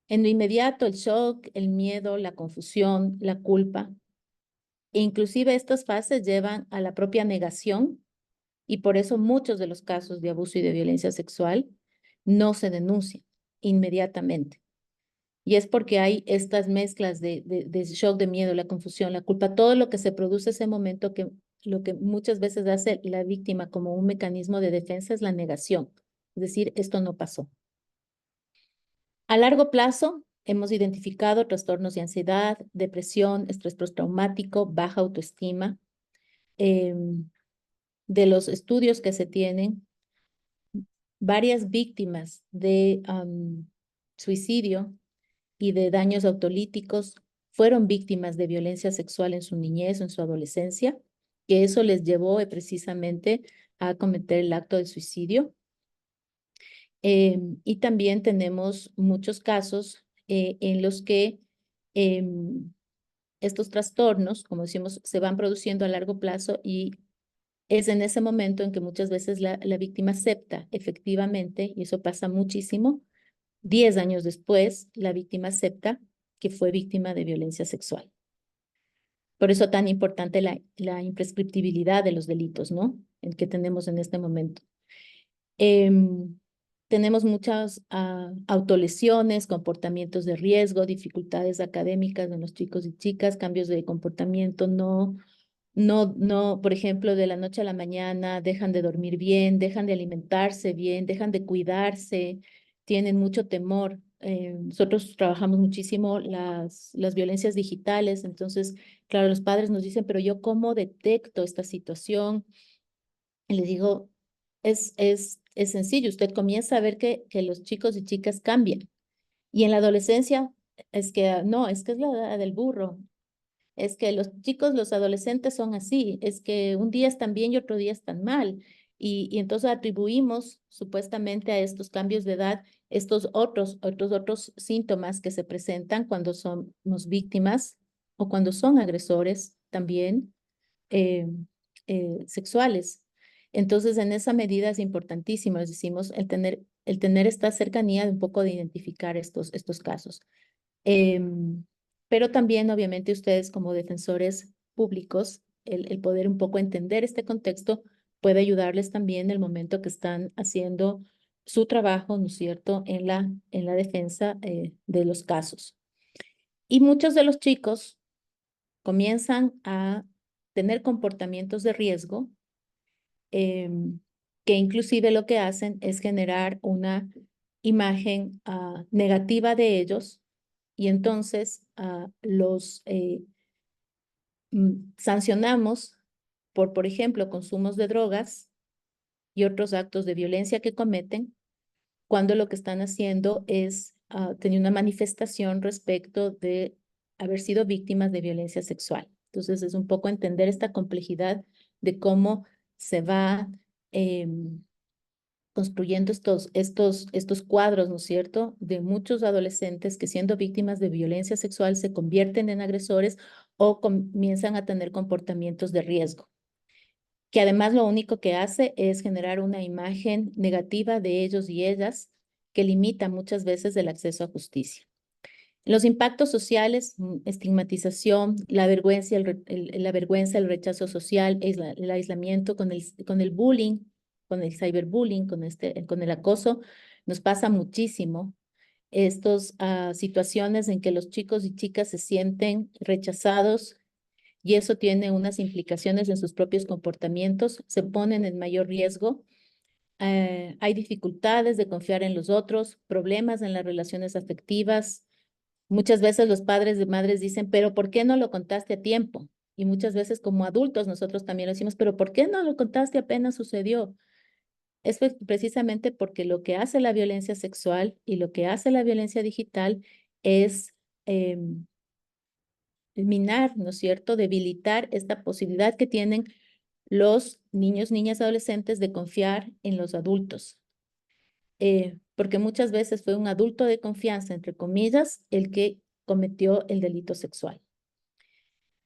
lo inmediato, el shock, el miedo, la confusión, la culpa. E inclusive estas fases llevan a la propia negación y por eso muchos de los casos de abuso y de violencia sexual no se denuncian inmediatamente. Y es porque hay estas mezclas de shock, de miedo, la confusión, la culpa, todo lo que se produce ese momento, que lo que muchas veces hace la víctima como un mecanismo de defensa es la negación, es decir, esto no pasó. A largo plazo, hemos identificado trastornos de ansiedad, depresión, estrés postraumático, baja autoestima. De los estudios que se tienen, varias víctimas de suicidio y de daños autolíticos fueron víctimas de violencia sexual en su niñez o en su adolescencia, que eso les llevó precisamente a cometer el acto de suicidio. Y también tenemos muchos casos en los que estos trastornos, como decimos, se van produciendo a largo plazo y es en ese momento en que muchas veces la víctima acepta efectivamente, y eso pasa muchísimo, 10 años después, la víctima acepta que fue víctima de violencia sexual. Por eso tan importante la imprescriptibilidad de los delitos, ¿no? El que tenemos en este momento. Tenemos muchas autolesiones, comportamientos de riesgo, dificultades académicas de los chicos y chicas, cambios de comportamiento, por ejemplo, de la noche a la mañana dejan de dormir bien, dejan de alimentarse bien, dejan de cuidarse, tienen mucho temor. Nosotros trabajamos muchísimo las violencias digitales, entonces, claro, los padres nos dicen, pero yo ¿cómo detecto esta situación? Y les digo, es sencillo, usted comienza a ver que los chicos y chicas cambian. Y en la adolescencia, es que no, es que es la edad del burro. Es que los chicos, los adolescentes son así, es que un día están bien y otro día están mal. Y entonces atribuimos supuestamente a estos cambios de edad estos otros síntomas que se presentan cuando somos víctimas o cuando son agresores también sexuales. Entonces, en esa medida es importantísimo, les decimos, el tener esta cercanía de un poco de identificar estos casos. Pero también, obviamente, ustedes como defensores públicos el poder un poco entender este contexto puede ayudarles también en el momento que están haciendo su trabajo, ¿no es cierto?, en la defensa de los casos. Y muchos de los chicos comienzan a tener comportamientos de riesgo que inclusive lo que hacen es generar una imagen negativa de ellos y entonces los sancionamos por ejemplo, consumos de drogas y otros actos de violencia que cometen cuando lo que están haciendo es tener una manifestación respecto de haber sido víctimas de violencia sexual. Entonces, es un poco entender esta complejidad de cómo se va construyendo estos cuadros, ¿no es cierto?, de muchos adolescentes que siendo víctimas de violencia sexual se convierten en agresores o comienzan a tener comportamientos de riesgo, que además lo único que hace es generar una imagen negativa de ellos y ellas que limita muchas veces el acceso a justicia. Los impactos sociales, estigmatización, la vergüenza, el rechazo social, el aislamiento con el bullying, con el cyberbullying, con el acoso, nos pasa muchísimo. Estas situaciones en que los chicos y chicas se sienten rechazados y eso tiene unas implicaciones en sus propios comportamientos, se ponen en mayor riesgo. Hay dificultades de confiar en los otros, problemas en las relaciones afectivas. Muchas veces los padres de madres dicen, pero ¿por qué no lo contaste a tiempo? Y muchas veces como adultos nosotros también lo decimos, pero ¿por qué no lo contaste apenas sucedió? Es precisamente porque lo que hace la violencia sexual y lo que hace la violencia digital es minar, ¿no es cierto?, debilitar esta posibilidad que tienen los niños, niñas, adolescentes de confiar en los adultos. Porque muchas veces fue un adulto de confianza, entre comillas, el que cometió el delito sexual.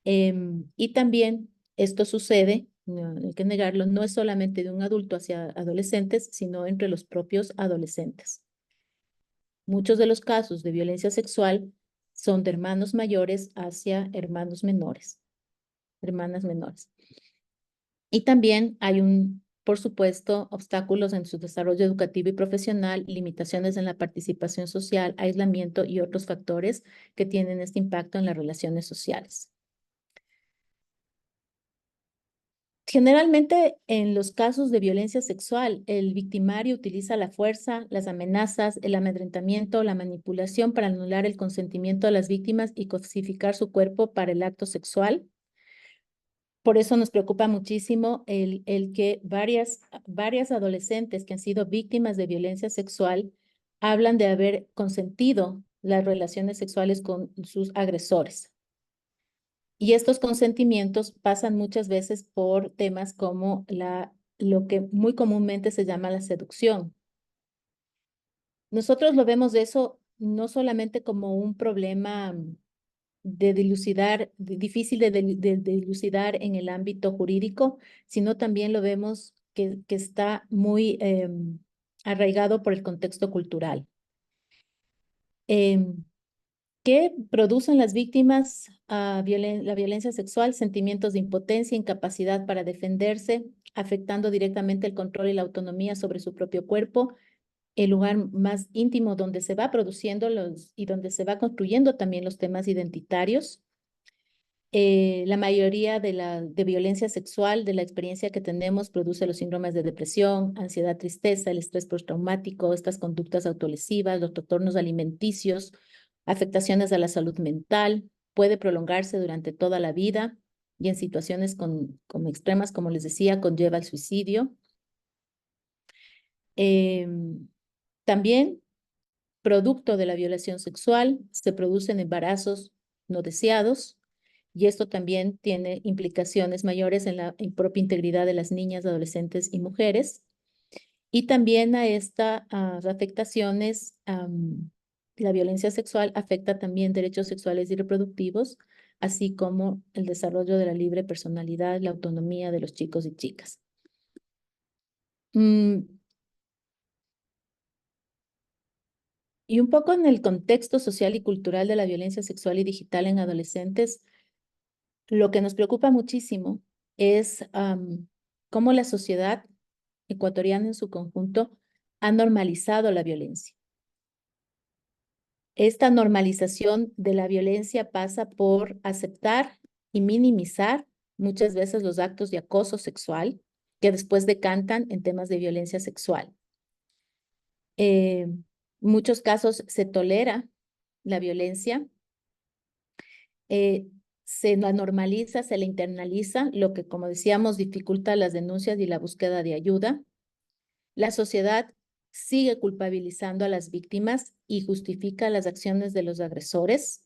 Y también esto sucede, no hay que negarlo, no es solamente de un adulto hacia adolescentes, sino entre los propios adolescentes. Muchos de los casos de violencia sexual son de hermanos mayores hacia hermanos menores, hermanas menores. Y también hay por supuesto, obstáculos en su desarrollo educativo y profesional, limitaciones en la participación social, aislamiento y otros factores que tienen este impacto en las relaciones sociales. Generalmente, en los casos de violencia sexual, el victimario utiliza la fuerza, las amenazas, el amedrentamiento, la manipulación para anular el consentimiento de las víctimas y cosificar su cuerpo para el acto sexual. Por eso nos preocupa muchísimo el que varias adolescentes que han sido víctimas de violencia sexual hablan de haber consentido las relaciones sexuales con sus agresores. Y estos consentimientos pasan muchas veces por temas como lo que muy comúnmente se llama la seducción. Nosotros lo vemos de eso no solamente como un problema de dilucidar, difícil de dilucidar en el ámbito jurídico, sino también lo vemos que está muy arraigado por el contexto cultural. ¿Qué producen las víctimas la violencia sexual? Sentimientos de impotencia, incapacidad para defenderse, afectando directamente el control y la autonomía sobre su propio cuerpo, el lugar más íntimo donde se va produciendo y donde se va construyendo también los temas identitarios. La mayoría de violencia sexual, de la experiencia que tenemos, produce los síndromes de depresión, ansiedad, tristeza, el estrés postraumático, estas conductas autolesivas, los trastornos alimenticios, afectaciones a la salud mental, puede prolongarse durante toda la vida y en situaciones con extremas, como les decía, conlleva el suicidio. También, producto de la violación sexual, se producen embarazos no deseados y esto también tiene implicaciones mayores en la propia integridad de las niñas, adolescentes y mujeres. Y también a estas afectaciones, la violencia sexual afecta también derechos sexuales y reproductivos, así como el desarrollo de la libre personalidad, la autonomía de los chicos y chicas. Y un poco en el contexto social y cultural de la violencia sexual y digital en adolescentes, lo que nos preocupa muchísimo es cómo la sociedad ecuatoriana en su conjunto ha normalizado la violencia. Esta normalización de la violencia pasa por aceptar y minimizar muchas veces los actos de acoso sexual que después decantan en temas de violencia sexual. En muchos casos se tolera la violencia, se la normaliza, se la internaliza, lo que, como decíamos, dificulta las denuncias y la búsqueda de ayuda. La sociedad sigue culpabilizando a las víctimas y justifica las acciones de los agresores.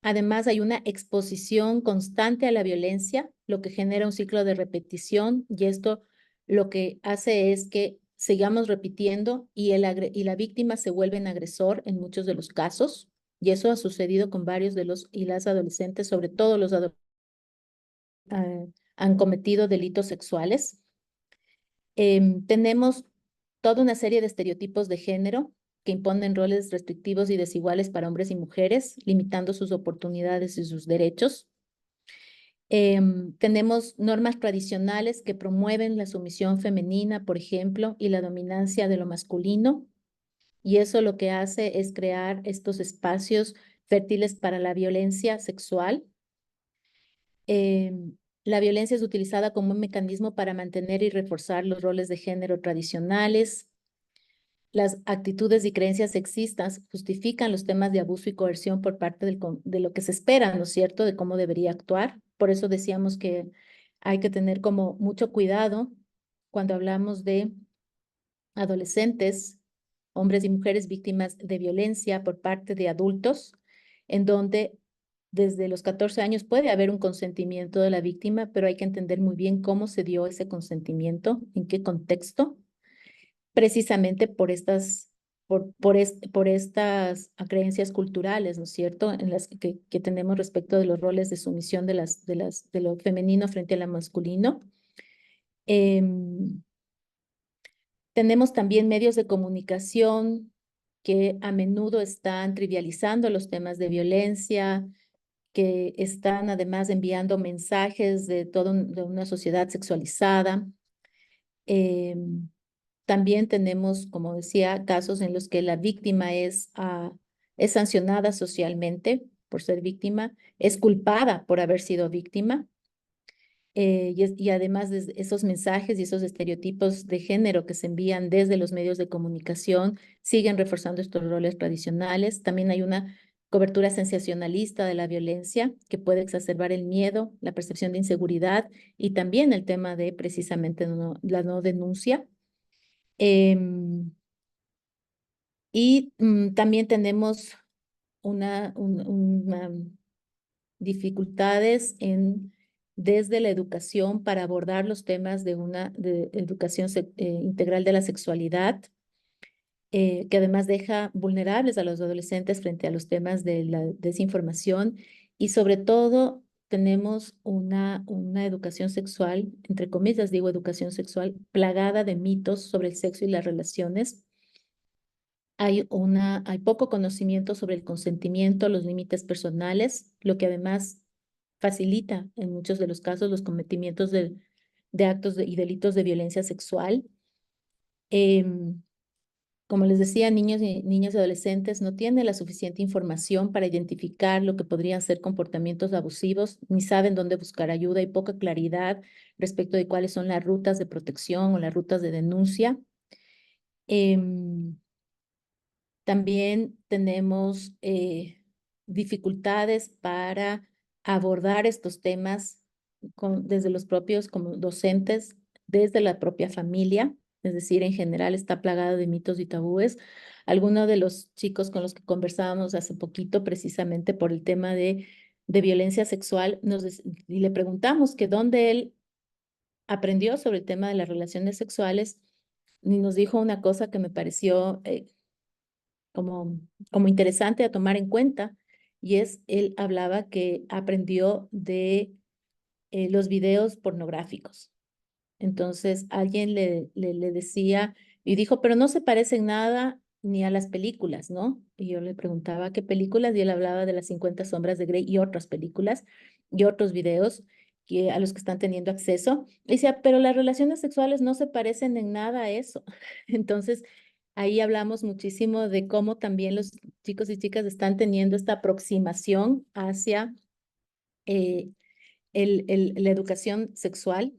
Además, hay una exposición constante a la violencia, lo que genera un ciclo de repetición, y esto lo que hace es que sigamos repitiendo y la víctima se vuelve en agresor en muchos de los casos, y eso ha sucedido con varios de los y las adolescentes, sobre todo los adolescentes han cometido delitos sexuales. Tenemos toda una serie de estereotipos de género que imponen roles restrictivos y desiguales para hombres y mujeres, limitando sus oportunidades y sus derechos. Tenemos normas tradicionales que promueven la sumisión femenina, por ejemplo, y la dominancia de lo masculino, y eso lo que hace es crear estos espacios fértiles para la violencia sexual. La violencia es utilizada como un mecanismo para mantener y reforzar los roles de género tradicionales. Las actitudes y creencias sexistas justifican los temas de abuso y coerción por parte de lo que se espera, ¿no es cierto?, de cómo debería actuar. Por eso decíamos que hay que tener como mucho cuidado cuando hablamos de adolescentes, hombres y mujeres víctimas de violencia por parte de adultos, en donde desde los 14 años puede haber un consentimiento de la víctima, pero hay que entender muy bien cómo se dio ese consentimiento, en qué contexto, precisamente por estas, por estas creencias culturales, ¿no es cierto?, en las que tenemos respecto de los roles de sumisión de lo femenino frente a lo masculino. Tenemos también medios de comunicación que a menudo están trivializando los temas de violencia, que están además enviando mensajes de una sociedad sexualizada. También tenemos, como decía, casos en los que la víctima es sancionada socialmente por ser víctima, es culpada por haber sido víctima. Y además de esos mensajes y esos estereotipos de género que se envían desde los medios de comunicación siguen reforzando estos roles tradicionales. También hay una cobertura sensacionalista de la violencia que puede exacerbar el miedo, la percepción de inseguridad y también el tema de precisamente la no denuncia. También tenemos una dificultades desde la educación para abordar los temas de una educación integral de la sexualidad, que además deja vulnerables a los adolescentes frente a los temas de la desinformación y sobre todo tenemos una educación sexual, entre comillas digo educación sexual, plagada de mitos sobre el sexo y las relaciones. Hay poco conocimiento sobre el consentimiento, los límites personales, lo que además facilita en muchos de los casos los cometimientos de actos y delitos de violencia sexual. Como les decía, niños y niñas y adolescentes no tienen la suficiente información para identificar lo que podrían ser comportamientos abusivos, ni saben dónde buscar ayuda. Hay poca claridad respecto de cuáles son las rutas de protección o las rutas de denuncia. También tenemos dificultades para abordar estos temas desde los propios como docentes, desde la propia familia, es decir, en general está plagado de mitos y tabúes. Algunos de los chicos con los que conversábamos hace poquito, precisamente por el tema de violencia sexual, y le preguntamos que dónde él aprendió sobre el tema de las relaciones sexuales, y nos dijo una cosa que me pareció como interesante a tomar en cuenta, y él hablaba que aprendió de los videos pornográficos. Entonces alguien le decía, y dijo, pero no se parecen nada ni a las películas, ¿no? Y yo le preguntaba qué películas, y él hablaba de las 50 sombras de Grey y otras películas, y otros videos a los que están teniendo acceso. Y decía, pero las relaciones sexuales no se parecen en nada a eso. Entonces, ahí hablamos muchísimo de cómo también los chicos y chicas están teniendo esta aproximación hacia eh, la educación sexual.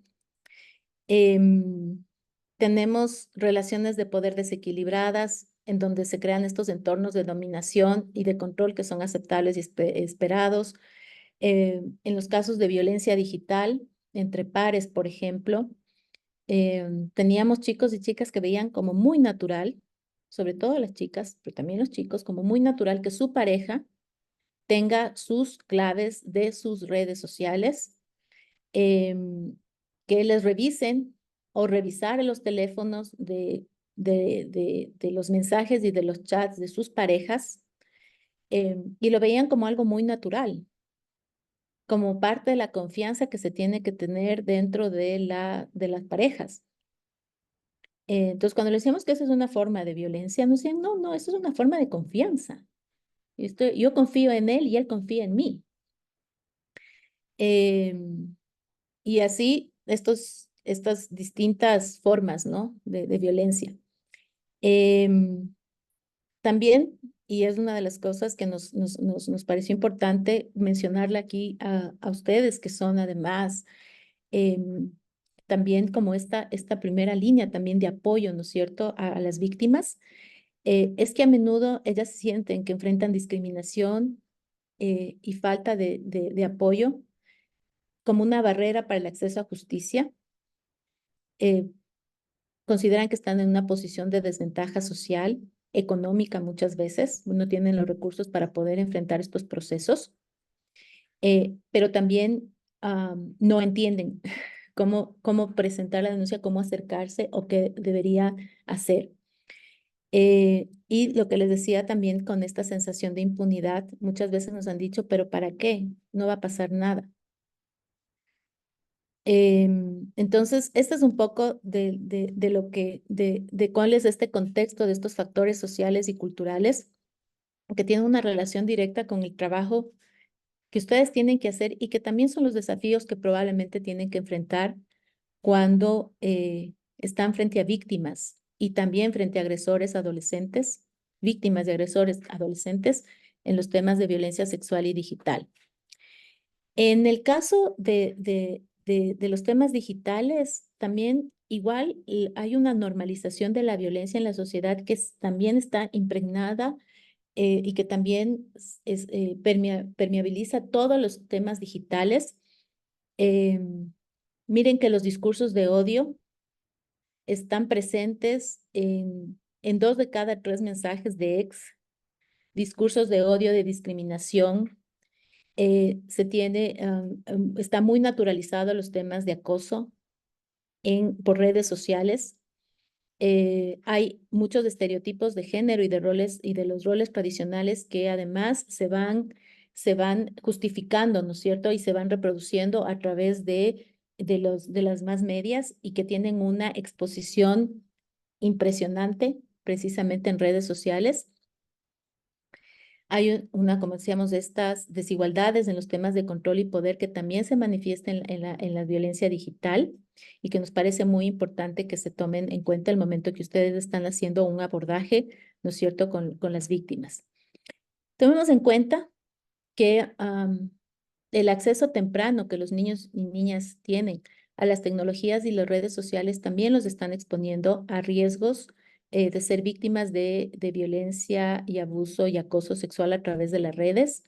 Tenemos relaciones de poder desequilibradas en donde se crean estos entornos de dominación y de control que son aceptables y esperados. En los casos de violencia digital entre pares, por ejemplo, teníamos chicos y chicas que veían como muy natural, sobre todo las chicas, pero también los chicos, como muy natural que su pareja tenga sus claves de sus redes sociales, que les revisen o revisar los teléfonos de los mensajes y de los chats de sus parejas, y lo veían como algo muy natural, como parte de la confianza que se tiene que tener dentro de las parejas. Entonces, cuando le decíamos que eso es una forma de violencia, nos decían, no, no, eso es una forma de confianza. Yo confío en él y él confía en mí. Y así, estas distintas formas, ¿no? de violencia. También, y es una de las cosas que nos pareció importante mencionarle aquí a ustedes, que son además también como esta primera línea también de apoyo, ¿no es cierto?, a las víctimas, es que a menudo ellas sienten que enfrentan discriminación y falta de apoyo como una barrera para el acceso a justicia. Consideran que están en una posición de desventaja social, económica muchas veces, no tienen los recursos para poder enfrentar estos procesos, pero también no entienden cómo presentar la denuncia, cómo acercarse o qué debería hacer. Y lo que les decía también con esta sensación de impunidad, muchas veces nos han dicho, pero ¿para qué? No va a pasar nada. Entonces, este es un poco de lo de cuál es este contexto de estos factores sociales y culturales que tienen una relación directa con el trabajo que ustedes tienen que hacer y que también son los desafíos que probablemente tienen que enfrentar cuando están frente a víctimas y también frente a agresores adolescentes, víctimas de agresores adolescentes en los temas de violencia sexual y digital. En el caso de los temas digitales, también igual hay una normalización de la violencia en la sociedad que también está impregnada y que también permeabiliza todos los temas digitales. Miren que los discursos de odio están presentes en 2 de cada 3 mensajes de ex, discursos de odio, de discriminación. Está muy naturalizado los temas de acoso por redes sociales. Hay muchos estereotipos de género y de los roles tradicionales que además se van justificando, ¿no es cierto? Y se van reproduciendo a través de las más medias y que tienen una exposición impresionante precisamente en redes sociales. Hay como decíamos, de estas desigualdades en los temas de control y poder que también se manifiestan en la violencia digital y que nos parece muy importante que se tomen en cuenta el momento que ustedes están haciendo un abordaje, ¿no es cierto?, con las víctimas. Tomemos en cuenta que el acceso temprano que los niños y niñas tienen a las tecnologías y las redes sociales también los están exponiendo a riesgos de ser víctimas de violencia y abuso y acoso sexual a través de las redes.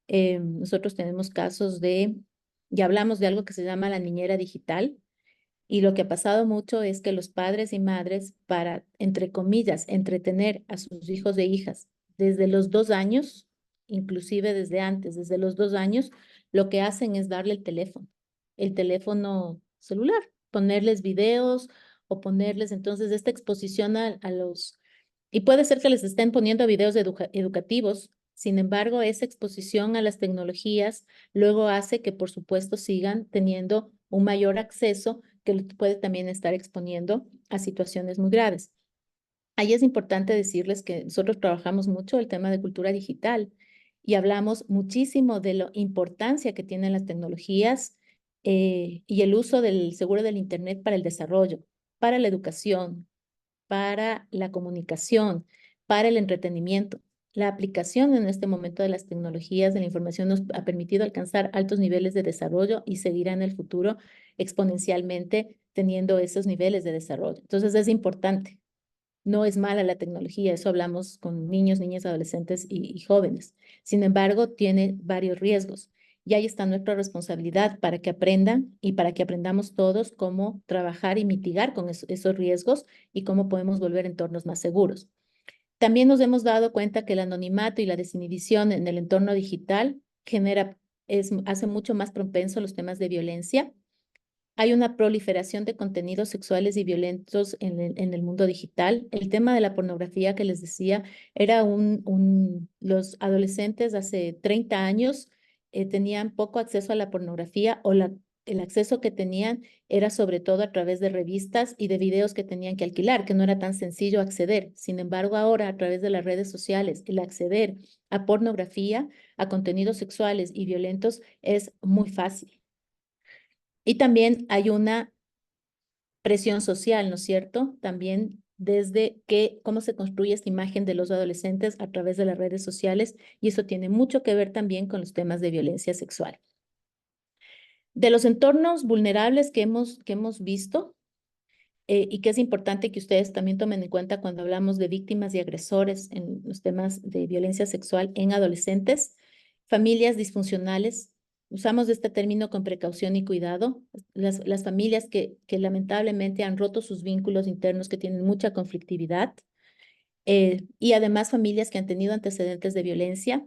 Nosotros tenemos casos ya hablamos de algo que se llama la niñera digital, y lo que ha pasado mucho es que los padres y madres, para, entre comillas, entretener a sus hijos e hijas desde los 2 años, inclusive desde antes, desde los 2 años, lo que hacen es darle el teléfono celular, ponerles videos o ponerles entonces esta exposición a los... Y puede ser que les estén poniendo videos educativos, sin embargo, esa exposición a las tecnologías luego hace que, por supuesto, sigan teniendo un mayor acceso que puede también estar exponiendo a situaciones muy graves. Ahí es importante decirles que nosotros trabajamos mucho el tema de cultura digital y hablamos muchísimo de la importancia que tienen las tecnologías y el uso del seguro del Internet para el desarrollo, para la educación, para la comunicación, para el entretenimiento. La aplicación en este momento de las tecnologías de la información nos ha permitido alcanzar altos niveles de desarrollo y seguirá en el futuro exponencialmente teniendo esos niveles de desarrollo. Entonces es importante. No es mala la tecnología, eso hablamos con niños, niñas, adolescentes y jóvenes. Sin embargo, tiene varios riesgos. Y ahí está nuestra responsabilidad para que aprendan y para que aprendamos todos cómo trabajar y mitigar con esos riesgos y cómo podemos volver entornos más seguros. También nos hemos dado cuenta que el anonimato y la desinhibición en el entorno digital hace mucho más propenso los temas de violencia. Hay una proliferación de contenidos sexuales y violentos en el mundo digital. El tema de la pornografía que les decía era los adolescentes hace 30 años tenían poco acceso a la pornografía o el acceso que tenían era sobre todo a través de revistas y de videos que tenían que alquilar, que no era tan sencillo acceder. Sin embargo, ahora a través de las redes sociales, el acceder a pornografía, a contenidos sexuales y violentos es muy fácil. Y también hay una presión social, ¿no es cierto? También desde cómo se construye esta imagen de los adolescentes a través de las redes sociales, y eso tiene mucho que ver también con los temas de violencia sexual. De los entornos vulnerables que hemos visto, y que es importante que ustedes también tomen en cuenta cuando hablamos de víctimas y agresores en los temas de violencia sexual en adolescentes, familias disfuncionales. Usamos este término con precaución y cuidado. Las familias que lamentablemente han roto sus vínculos internos, que tienen mucha conflictividad, y además familias que han tenido antecedentes de violencia.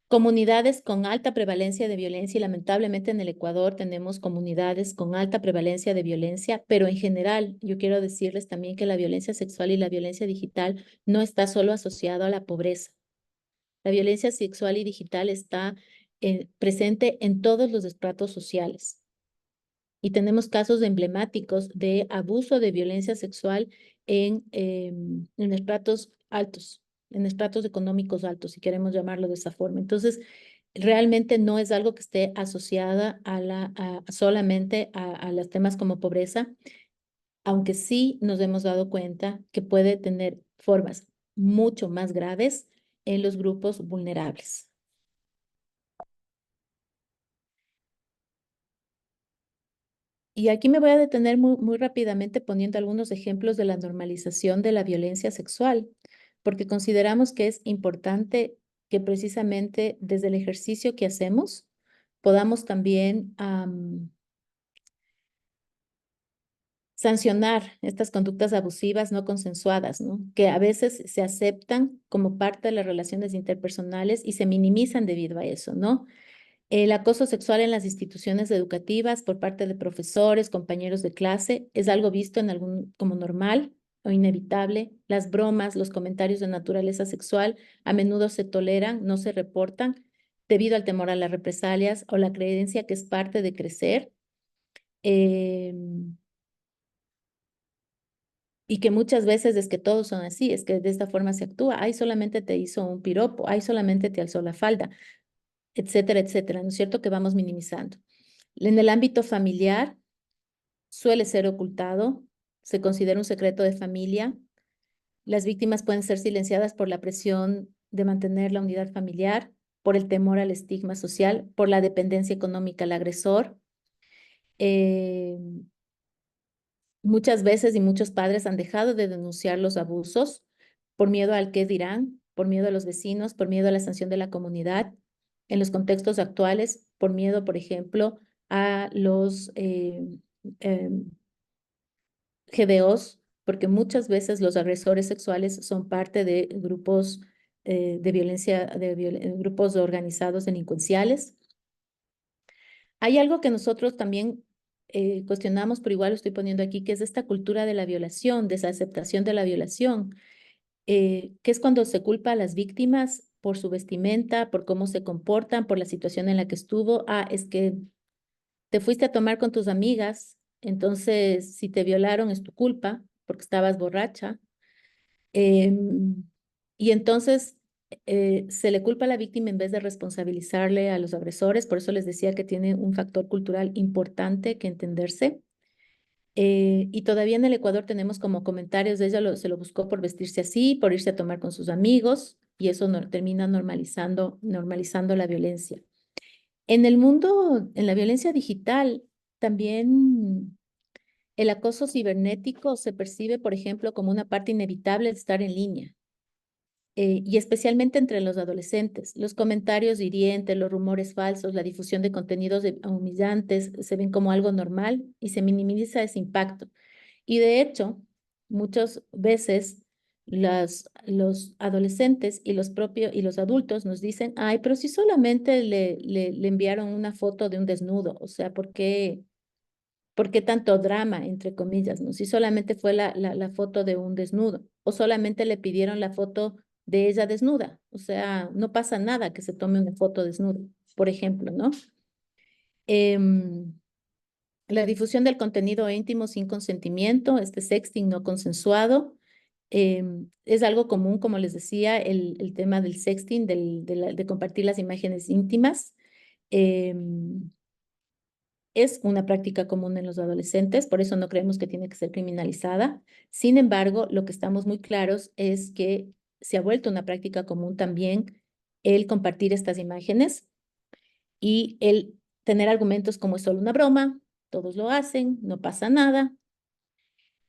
Comunidades con alta prevalencia de violencia y lamentablemente en el Ecuador tenemos comunidades con alta prevalencia de violencia, pero en general yo quiero decirles también que la violencia sexual y la violencia digital no está solo asociado a la pobreza. La violencia sexual y digital está presente en todos los estratos sociales. Y tenemos casos emblemáticos de abuso de violencia sexual en estratos altos, en estratos económicos altos, si queremos llamarlo de esa forma. Entonces, realmente no es algo que esté asociada solamente a los temas como pobreza, aunque sí nos hemos dado cuenta que puede tener formas mucho más graves en los grupos vulnerables. Y aquí me voy a detener muy rápidamente poniendo algunos ejemplos de la normalización de la violencia sexual, porque consideramos que es importante que precisamente desde el ejercicio que hacemos podamos también sancionar estas conductas abusivas no consensuadas, ¿no? Que a veces se aceptan como parte de las relaciones interpersonales y se minimizan debido a eso, ¿no? El acoso sexual en las instituciones educativas por parte de profesores, compañeros de clase, es algo visto como normal o inevitable. Las bromas, los comentarios de naturaleza sexual a menudo se toleran, no se reportan debido al temor a las represalias o la creencia que es parte de crecer. Y que muchas veces es que todos son así, es que de esta forma se actúa. Ay, solamente te hizo un piropo, ay, solamente te alzó la falda, etcétera, etcétera. ¿No es cierto? Que vamos minimizando. En el ámbito familiar suele ser ocultado, se considera un secreto de familia. Las víctimas pueden ser silenciadas por la presión de mantener la unidad familiar, por el temor al estigma social, por la dependencia económica al agresor. Eh, Muchas veces y muchos padres han dejado de denunciar los abusos por miedo al qué dirán, por miedo a los vecinos, por miedo a la sanción de la comunidad. En los contextos actuales, por miedo, por ejemplo, a los GBOs, porque muchas veces los agresores sexuales son parte de grupos de violencia, grupos organizados delincuenciales. Hay algo que nosotros también cuestionamos, pero igual lo estoy poniendo aquí, que es esta cultura de la violación, de esa aceptación de la violación, que es cuando se culpa a las víctimas por su vestimenta, por cómo se comportan, por la situación en la que estuvo. Ah, es que te fuiste a tomar con tus amigas, entonces si te violaron es tu culpa porque estabas borracha. Y entonces se le culpa a la víctima en vez de responsabilizarle a los agresores. Por eso les decía que tiene un factor cultural importante que entenderse. Y todavía en el Ecuador tenemos como comentarios de ella, se lo buscó por vestirse así, por irse a tomar con sus amigos, y eso termina normalizando la violencia. En el mundo, en la violencia digital, también el acoso cibernético se percibe, por ejemplo, como una parte inevitable de estar en línea. Y especialmente entre los adolescentes. Los comentarios hirientes, los rumores falsos, la difusión de contenidos humillantes se ven como algo normal y se minimiza ese impacto. Y de hecho, muchas veces los adolescentes y los adultos nos dicen, ay, pero si solamente le enviaron una foto de un desnudo, o sea, ¿por qué tanto drama, entre comillas, no? Si solamente fue la foto de un desnudo, o solamente le pidieron la foto de ella desnuda, o sea, no pasa nada que se tome una foto desnuda, por ejemplo, ¿no? La difusión del contenido íntimo sin consentimiento, este sexting no consensuado, es algo común, como les decía, el tema del sexting, de compartir las imágenes íntimas. Es una práctica común en los adolescentes, por eso no creemos que tiene que ser criminalizada. Sin embargo, lo que estamos muy claros es que se ha vuelto una práctica común también el compartir estas imágenes y el tener argumentos como es solo una broma, todos lo hacen, no pasa nada.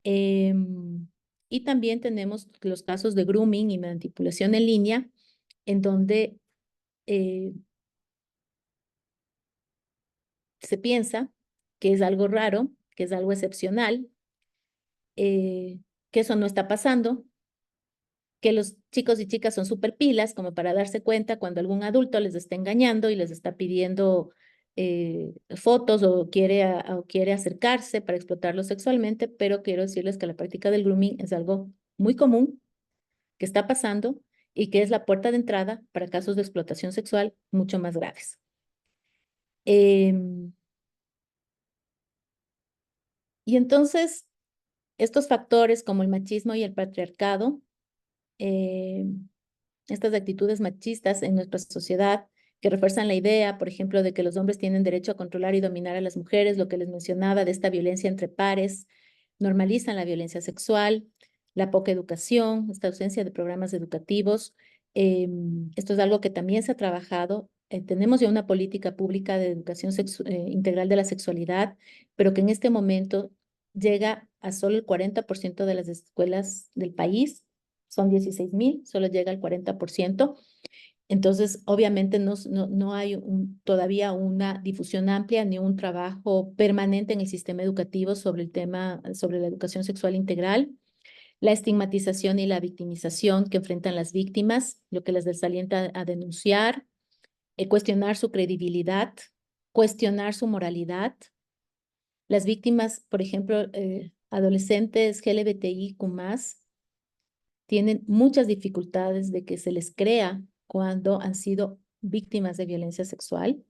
Y también tenemos los casos de grooming y manipulación en línea, en donde se piensa que es algo raro, que es algo excepcional, que eso no está pasando, que los chicos y chicas son súper pilas como para darse cuenta cuando algún adulto les está engañando y les está pidiendo fotos o quiere acercarse para explotarlo sexualmente, pero quiero decirles que la práctica del grooming es algo muy común que está pasando y que es la puerta de entrada para casos de explotación sexual mucho más graves. Y entonces, estos factores como el machismo y el patriarcado, estas actitudes machistas en nuestra sociedad que refuerzan la idea, por ejemplo, de que los hombres tienen derecho a controlar y dominar a las mujeres, lo que les mencionaba de esta violencia entre pares, normalizan la violencia sexual, la poca educación, esta ausencia de programas educativos. Esto es algo que también se ha trabajado. Tenemos ya una política pública de educación integral de la sexualidad, pero que en este momento llega a solo el 40% de las escuelas del país. Son 16,000, solo llega al 40%. Entonces, obviamente no hay todavía una difusión amplia ni un trabajo permanente en el sistema educativo sobre el tema, sobre la educación sexual integral, la estigmatización y la victimización que enfrentan las víctimas, lo que les desalienta a denunciar, cuestionar su credibilidad, cuestionar su moralidad. Las víctimas, por ejemplo, adolescentes LGBTIQ+, tienen muchas dificultades de que se les crea cuando han sido víctimas de violencia sexual,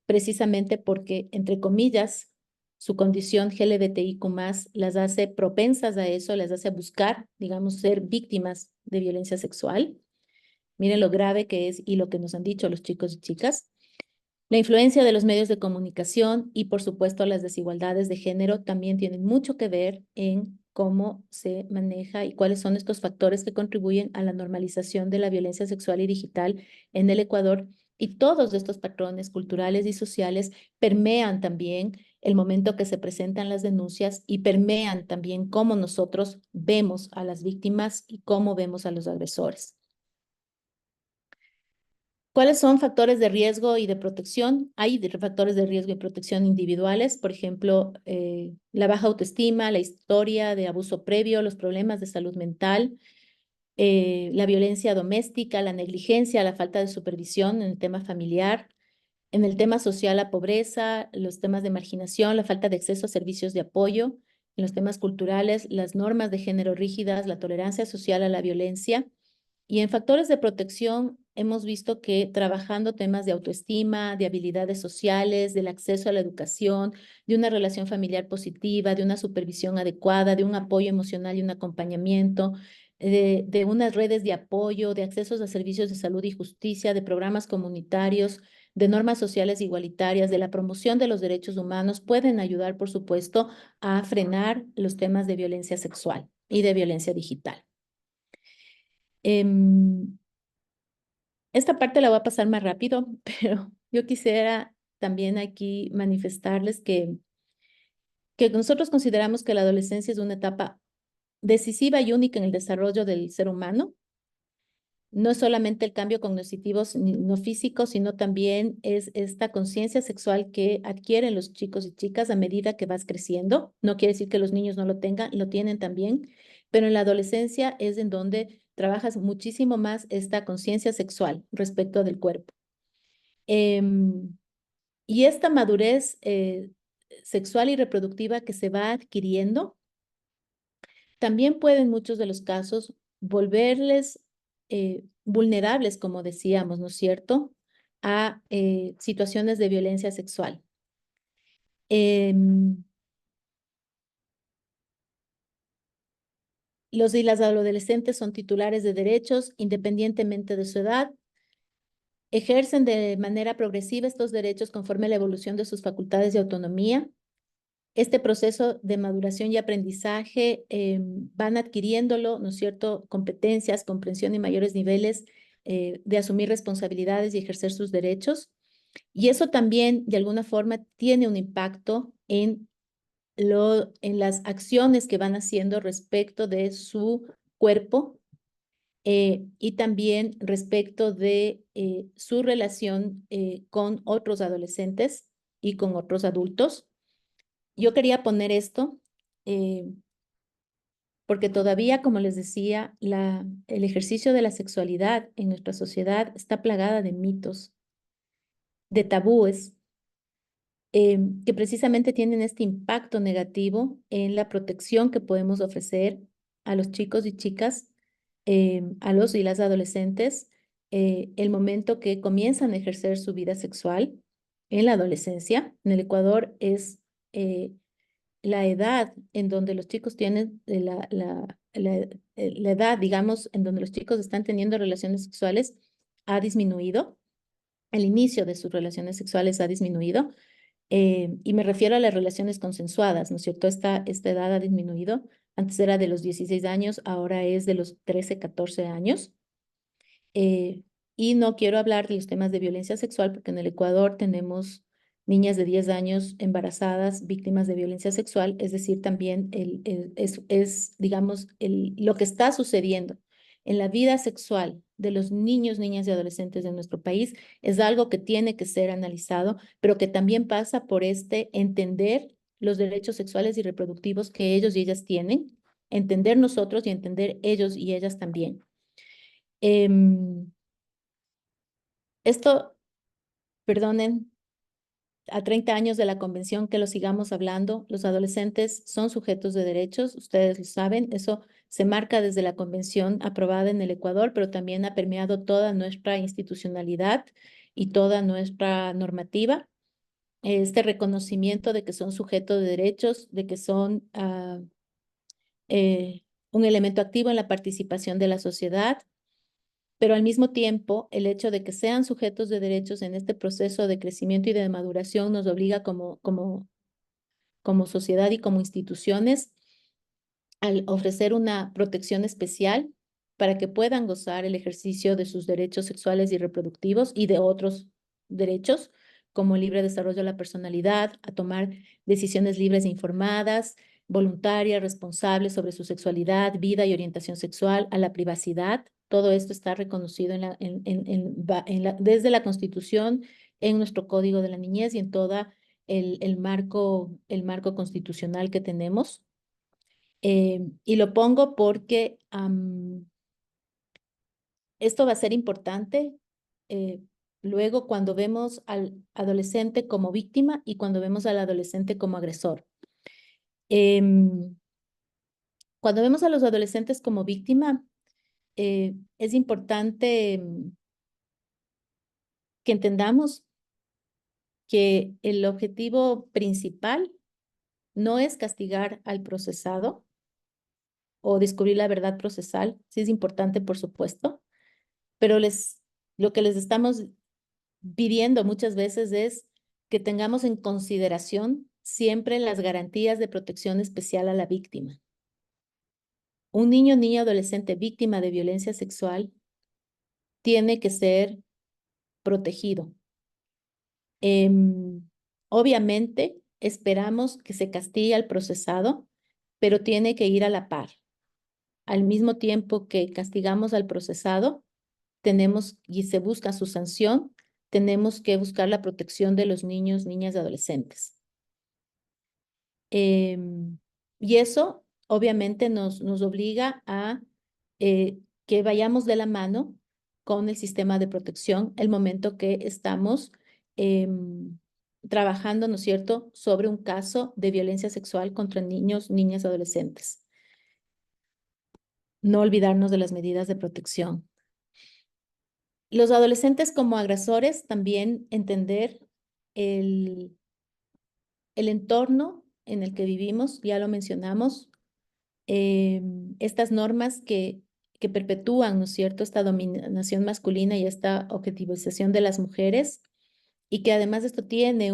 precisamente porque, entre comillas, su condición LGBTIQ+ las hace propensas a eso, las hace buscar, digamos, ser víctimas de violencia sexual. Miren lo grave que es y lo que nos han dicho los chicos y chicas. La influencia de los medios de comunicación y, por supuesto, las desigualdades de género también tienen mucho que ver en cómo se maneja y cuáles son estos factores que contribuyen a la normalización de la violencia sexual y digital en el Ecuador. Y todos estos patrones culturales y sociales permean también el momento que se presentan las denuncias y permean también cómo nosotros vemos a las víctimas y cómo vemos a los agresores. ¿Cuáles son factores de riesgo y de protección? Hay factores de riesgo y protección individuales, por ejemplo, la baja autoestima, la historia de abuso previo, los problemas de salud mental, la violencia doméstica, la negligencia, la falta de supervisión en el tema familiar, en el tema social, la pobreza, los temas de marginación, la falta de acceso a servicios de apoyo, en los temas culturales, las normas de género rígidas, la tolerancia social a la violencia. Y en factores de protección hemos visto que trabajando temas de autoestima, de habilidades sociales, del acceso a la educación, de una relación familiar positiva, de una supervisión adecuada, de un apoyo emocional y un acompañamiento, de unas redes de apoyo, de accesos a servicios de salud y justicia, de programas comunitarios, de normas sociales igualitarias, de la promoción de los derechos humanos, pueden ayudar, por supuesto, a frenar los temas de violencia sexual y de violencia digital. Esta parte la voy a pasar más rápido, pero yo quisiera también aquí manifestarles que nosotros consideramos que la adolescencia es una etapa decisiva y única en el desarrollo del ser humano. No es solamente el cambio cognitivo no físico, sino también es esta conciencia sexual que adquieren los chicos y chicas a medida que vas creciendo. No quiere decir que los niños no lo tengan, lo tienen también, pero en la adolescencia es en donde trabajas muchísimo más esta conciencia sexual respecto del cuerpo. Y esta madurez sexual y reproductiva que se va adquiriendo, también puede en muchos de los casos volverles vulnerables, como decíamos, ¿no es cierto?, a situaciones de violencia sexual. Los y las adolescentes son titulares de derechos independientemente de su edad. Ejercen de manera progresiva estos derechos conforme a la evolución de sus facultades de autonomía. Este proceso de maduración y aprendizaje van adquiriéndolo, ¿no es cierto?, competencias, comprensión y mayores niveles de asumir responsabilidades y ejercer sus derechos. Y eso también, de alguna forma, tiene un impacto en las acciones que van haciendo respecto de su cuerpo y también respecto de su relación con otros adolescentes y con otros adultos. Yo quería poner esto porque todavía, como les decía, el ejercicio de la sexualidad en nuestra sociedad está plagada de mitos, de tabúes, que precisamente tienen este impacto negativo en la protección que podemos ofrecer a los chicos y chicas, a los y las adolescentes, el momento que comienzan a ejercer su vida sexual en la adolescencia. En el Ecuador es la edad en donde los chicos tienen la edad, digamos, en donde los chicos están teniendo relaciones sexuales ha disminuido. El inicio de sus relaciones sexuales ha disminuido. Y me refiero a las relaciones consensuadas, ¿no es cierto? Esta edad ha disminuido. Antes era de los 16 años, ahora es de los 13, 14 años. Y no quiero hablar de los temas de violencia sexual porque en el Ecuador tenemos niñas de 10 años embarazadas, víctimas de violencia sexual, es decir, también digamos, lo que está sucediendo en la vida sexual de los niños, niñas y adolescentes de nuestro país es algo que tiene que ser analizado, pero que también pasa por entender los derechos sexuales y reproductivos que ellos y ellas tienen, entender nosotros y entender ellos y ellas también. Esto, perdonen, a 30 años de la convención que lo sigamos hablando, los adolescentes son sujetos de derechos, ustedes lo saben, eso se marca desde la convención aprobada en el Ecuador, pero también ha permeado toda nuestra institucionalidad y toda nuestra normativa. Este reconocimiento de que son sujetos de derechos, de que son un elemento activo en la participación de la sociedad, pero al mismo tiempo el hecho de que sean sujetos de derechos en este proceso de crecimiento y de maduración nos obliga como sociedad y como instituciones al ofrecer una protección especial para que puedan gozar el ejercicio de sus derechos sexuales y reproductivos y de otros derechos, como el libre desarrollo de la personalidad, a tomar decisiones libres e informadas, voluntarias, responsables sobre su sexualidad, vida y orientación sexual, a la privacidad. Todo esto está reconocido desde la Constitución, en nuestro Código de la Niñez y en todo el marco constitucional que tenemos. Y lo pongo porque esto va a ser importante luego cuando vemos al adolescente como víctima y cuando vemos al adolescente como agresor. Cuando vemos a los adolescentes como víctima, es importante que entendamos que el objetivo principal no es castigar al procesado, o descubrir la verdad procesal. Sí es importante, por supuesto, pero lo que les estamos pidiendo muchas veces es que tengamos en consideración siempre las garantías de protección especial a la víctima. Un niño, niña, adolescente víctima de violencia sexual tiene que ser protegido. Obviamente, esperamos que se castigue al procesado, pero tiene que ir a la par. Al mismo tiempo que castigamos al procesado, tenemos y se busca su sanción, tenemos que buscar la protección de los niños, niñas y adolescentes. Y eso obviamente nos obliga a que vayamos de la mano con el sistema de protección el momento que estamos trabajando, ¿no es cierto?, sobre un caso de violencia sexual contra niños, niñas y adolescentes. No olvidarnos de las medidas de protección. Los adolescentes como agresores, también entender el entorno en el que vivimos, ya lo mencionamos, estas normas que perpetúan, ¿no es cierto?, esta dominación masculina y esta objetivización de las mujeres, y que además esto tiene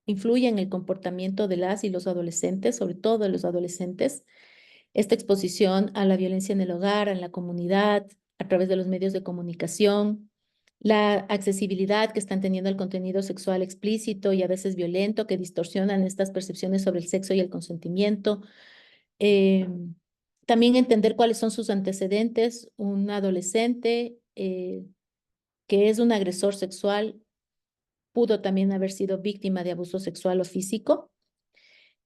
influye en el comportamiento de las y los adolescentes, sobre todo de los adolescentes, esta exposición a la violencia en el hogar, en la comunidad, a través de los medios de comunicación, la accesibilidad que están teniendo al contenido sexual explícito y a veces violento, que distorsionan estas percepciones sobre el sexo y el consentimiento. También entender cuáles son sus antecedentes. Un adolescente que es un agresor sexual pudo también haber sido víctima de abuso sexual o físico.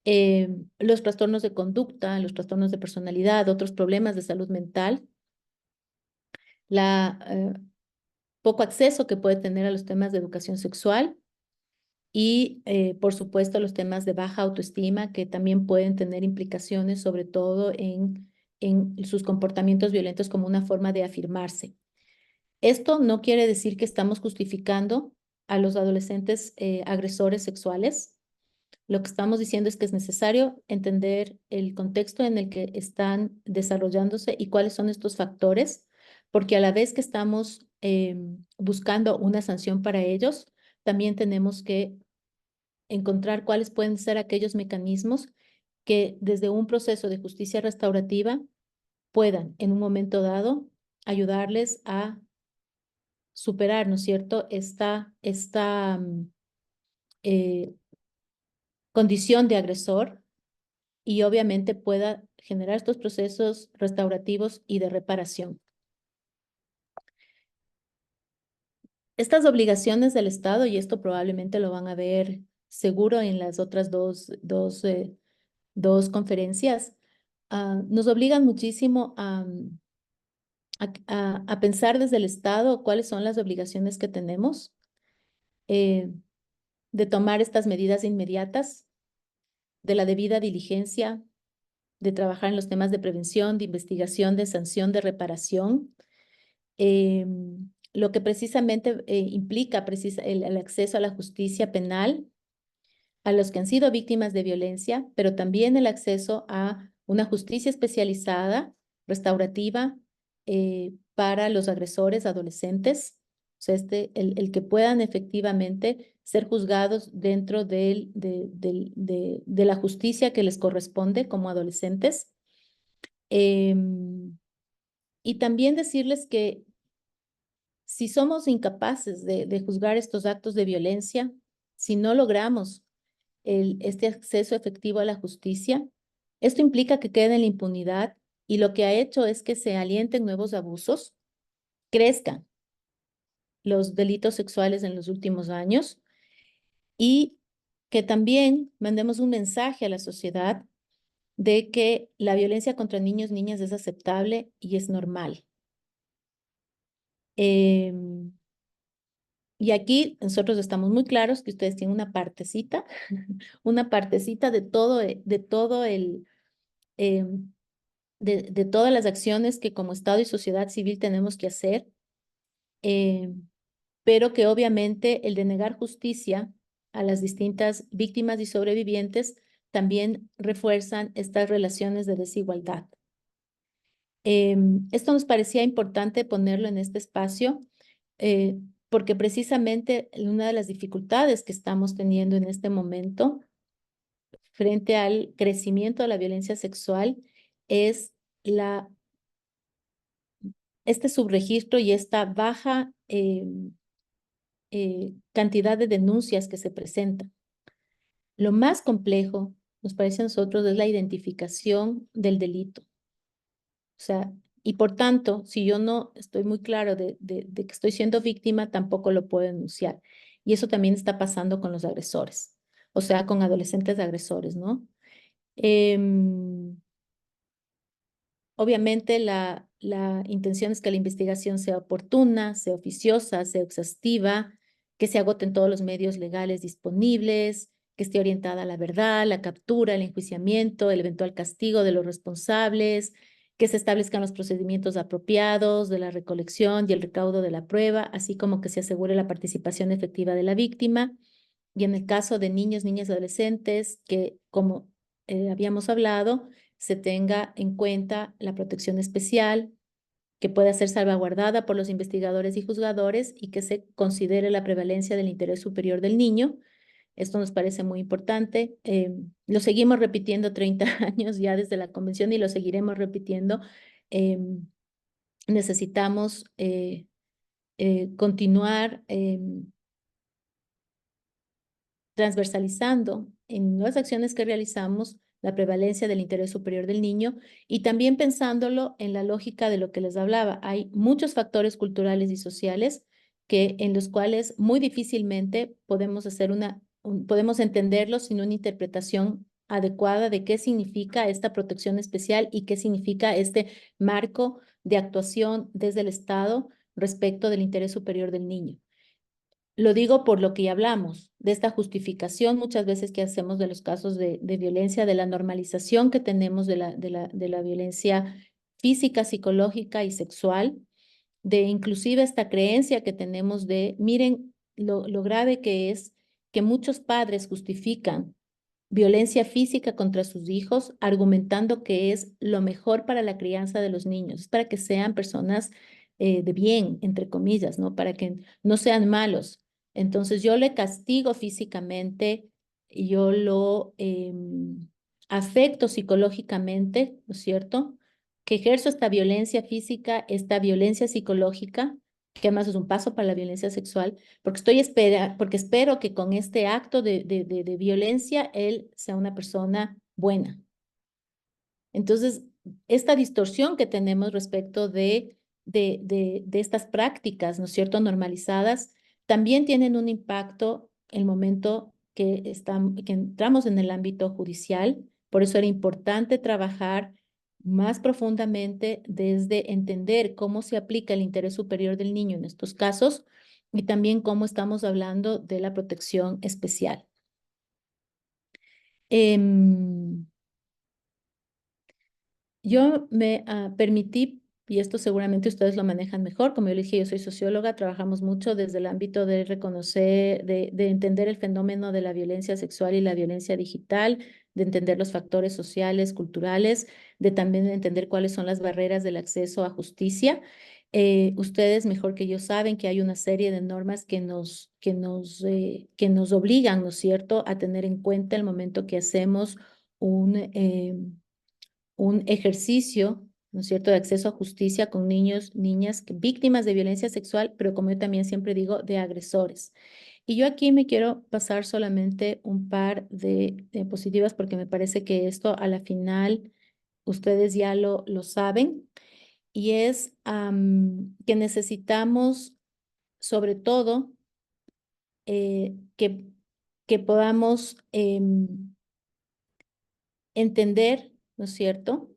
Los trastornos de conducta, los trastornos de personalidad, otros problemas de salud mental, poco acceso que puede tener a los temas de educación sexual y, por supuesto, los temas de baja autoestima que también pueden tener implicaciones, sobre todo en sus comportamientos violentos como una forma de afirmarse. Esto no quiere decir que estamos justificando a los adolescentes agresores sexuales. Lo que estamos diciendo es que es necesario entender el contexto en el que están desarrollándose y cuáles son estos factores, porque a la vez que estamos buscando una sanción para ellos, también tenemos que encontrar cuáles pueden ser aquellos mecanismos que desde un proceso de justicia restaurativa puedan en un momento dado ayudarles a superar, ¿no es cierto?, esta condición de agresor y obviamente pueda generar estos procesos restaurativos y de reparación. Estas obligaciones del Estado, y esto probablemente lo van a ver seguro en las otras dos conferencias, nos obligan muchísimo a pensar desde el Estado cuáles son las obligaciones que tenemos de tomar estas medidas inmediatas, de la debida diligencia, de trabajar en los temas de prevención, de investigación, de sanción, de reparación, lo que precisamente implica el acceso a la justicia penal a los que han sido víctimas de violencia, pero también el acceso a una justicia especializada, restaurativa, para los agresores adolescentes, o sea, el que puedan efectivamente ser juzgados dentro de la justicia que les corresponde como adolescentes. Y también decirles que si somos incapaces de juzgar estos actos de violencia, si no logramos este acceso efectivo a la justicia, esto implica que quede en la impunidad y lo que ha hecho es que se alienten nuevos abusos, crezcan los delitos sexuales en los últimos años y que también mandemos un mensaje a la sociedad de que la violencia contra niños, niñas es aceptable y es normal. Y aquí nosotros estamos muy claros que ustedes tienen una partecita de todo, de todas las acciones que como Estado y sociedad civil tenemos que hacer, pero que obviamente el de negar justicia a las distintas víctimas y sobrevivientes también refuerzan estas relaciones de desigualdad. Esto nos parecía importante ponerlo en este espacio porque precisamente una de las dificultades que estamos teniendo en este momento frente al crecimiento de la violencia sexual es este subregistro y esta baja cantidad de denuncias que se presentan. Lo más complejo, nos parece a nosotros, es la identificación del delito. O sea, y por tanto, si yo no estoy muy claro de que estoy siendo víctima, tampoco lo puedo denunciar. Y eso también está pasando con los agresores, o sea, con adolescentes agresores, ¿no? Obviamente la intención es que la investigación sea oportuna, sea oficiosa, sea exhaustiva, que se agoten todos los medios legales disponibles, que esté orientada a la verdad, la captura, el enjuiciamiento, el eventual castigo de los responsables, que se establezcan los procedimientos apropiados de la recolección y el recaudo de la prueba, así como que se asegure la participación efectiva de la víctima. Y en el caso de niños, niñas y adolescentes, que como habíamos hablado, se tenga en cuenta la protección especial que pueda ser salvaguardada por los investigadores y juzgadores y que se considere la prevalencia del interés superior del niño. Esto nos parece muy importante. Lo seguimos repitiendo 30 años ya desde la convención y lo seguiremos repitiendo. Necesitamos continuar transversalizando en las acciones que realizamos la prevalencia del interés superior del niño y también pensándolo en la lógica de lo que les hablaba. Hay muchos factores culturales y sociales en los cuales muy difícilmente podemos hacer podemos entenderlos sin una interpretación adecuada de qué significa esta protección especial y qué significa este marco de actuación desde el Estado respecto del interés superior del niño. Lo digo por lo que ya hablamos, de esta justificación muchas veces que hacemos de los casos de violencia, de la normalización que tenemos de la violencia física, psicológica y sexual, de inclusive esta creencia que tenemos de, miren lo grave que es que muchos padres justifican violencia física contra sus hijos, argumentando que es lo mejor para la crianza de los niños, para que sean personas de bien, entre comillas, ¿no? Para que no sean malos. Entonces yo le castigo físicamente, yo lo afecto psicológicamente, ¿no es cierto? Que ejerzo esta violencia física, esta violencia psicológica, que además es un paso para la violencia sexual, porque espero que con este acto de violencia él sea una persona buena. Entonces, esta distorsión que tenemos respecto de estas prácticas, ¿no es cierto?, normalizadas, también tienen un impacto el momento que entramos en el ámbito judicial. Por eso era importante trabajar más profundamente desde entender cómo se aplica el interés superior del niño en estos casos y también cómo estamos hablando de la protección especial. Yo me permití, y esto seguramente ustedes lo manejan mejor, como yo les dije, yo soy socióloga, trabajamos mucho desde el ámbito de reconocer, de entender el fenómeno de la violencia sexual y la violencia digital, de entender los factores sociales, culturales, de también entender cuáles son las barreras del acceso a justicia. Ustedes mejor que yo saben que hay una serie de normas que nos obligan, ¿no es cierto?, a tener en cuenta el momento que hacemos un ejercicio, ¿no es cierto?, de acceso a justicia con niños, niñas víctimas de violencia sexual, pero como yo también siempre digo, de agresores. Y yo aquí me quiero pasar solamente un par de diapositivas porque me parece que esto a la final ustedes ya lo saben y es que necesitamos sobre todo que podamos entender, ¿no es cierto?,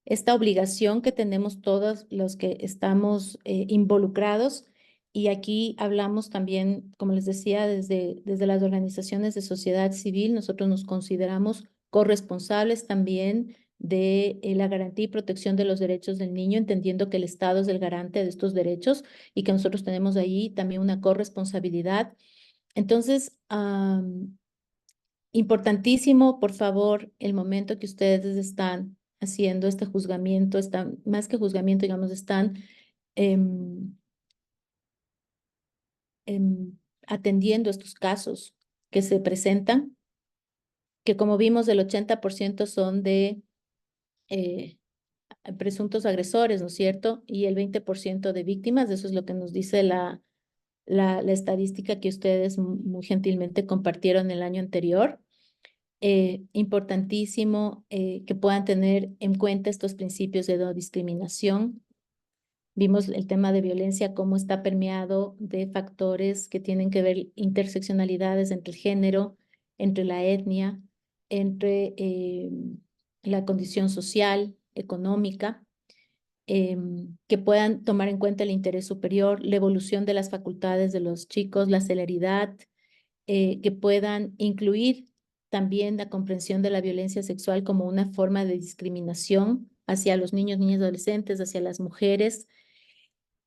esta obligación que tenemos todos los que estamos involucrados. Y aquí hablamos también, como les decía, desde las organizaciones de sociedad civil, nosotros nos consideramos corresponsables también de la garantía y protección de los derechos del niño, entendiendo que el Estado es el garante de estos derechos y que nosotros tenemos ahí también una corresponsabilidad. Entonces, Importantísimo, por favor, el momento que ustedes están haciendo este juzgamiento, están, más que juzgamiento, digamos, están em, em, atendiendo estos casos que se presentan, que como vimos el 80% son de eh, presuntos agresores, ¿no es cierto? Y el 20% de víctimas, eso es lo que nos dice la estadística que ustedes muy gentilmente compartieron el año anterior. Importantísimo que puedan tener en cuenta estos principios de no discriminación. Vimos el tema de violencia, cómo está permeado de factores que tienen que ver interseccionalidades entre el género, entre la etnia, entre la condición social, económica, que puedan tomar en cuenta el interés superior, la evolución de las facultades de los chicos, la celeridad, que puedan incluir también la comprensión de la violencia sexual como una forma de discriminación hacia los niños, niñas, adolescentes, hacia las mujeres,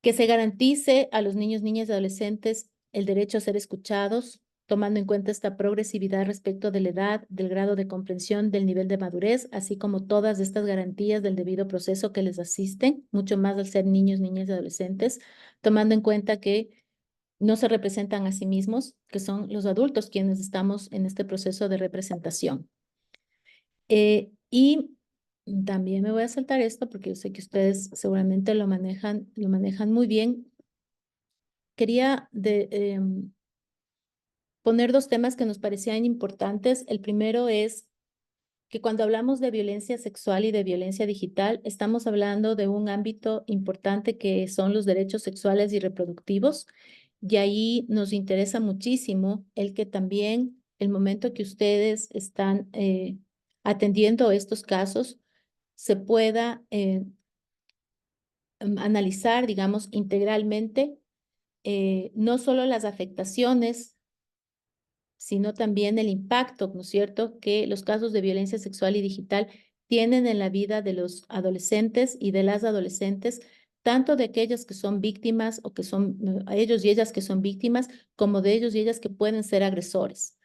que se garantice a los niños, niñas y adolescentes el derecho a ser escuchados, tomando en cuenta esta progresividad respecto de la edad, del grado de comprensión, del nivel de madurez, así como todas estas garantías del debido proceso que les asisten, mucho más al ser niños, niñas y adolescentes, tomando en cuenta que no se representan a sí mismos, que son los adultos quienes estamos en este proceso de representación. Y también me voy a saltar esto porque yo sé que ustedes seguramente lo manejan muy bien. Quería poner dos temas que nos parecían importantes. El primero es que cuando hablamos de violencia sexual y de violencia digital, estamos hablando de un ámbito importante que son los derechos sexuales y reproductivos. Y ahí nos interesa muchísimo el que también el momento que ustedes están atendiendo estos casos, se pueda analizar, digamos, integralmente, no solo las afectaciones, sino también el impacto, ¿no es cierto?, que los casos de violencia sexual y digital tienen en la vida de los adolescentes y de las adolescentes, tanto de aquellas que son víctimas o que son ellos y ellas que son víctimas, como de ellos y ellas que pueden ser agresores.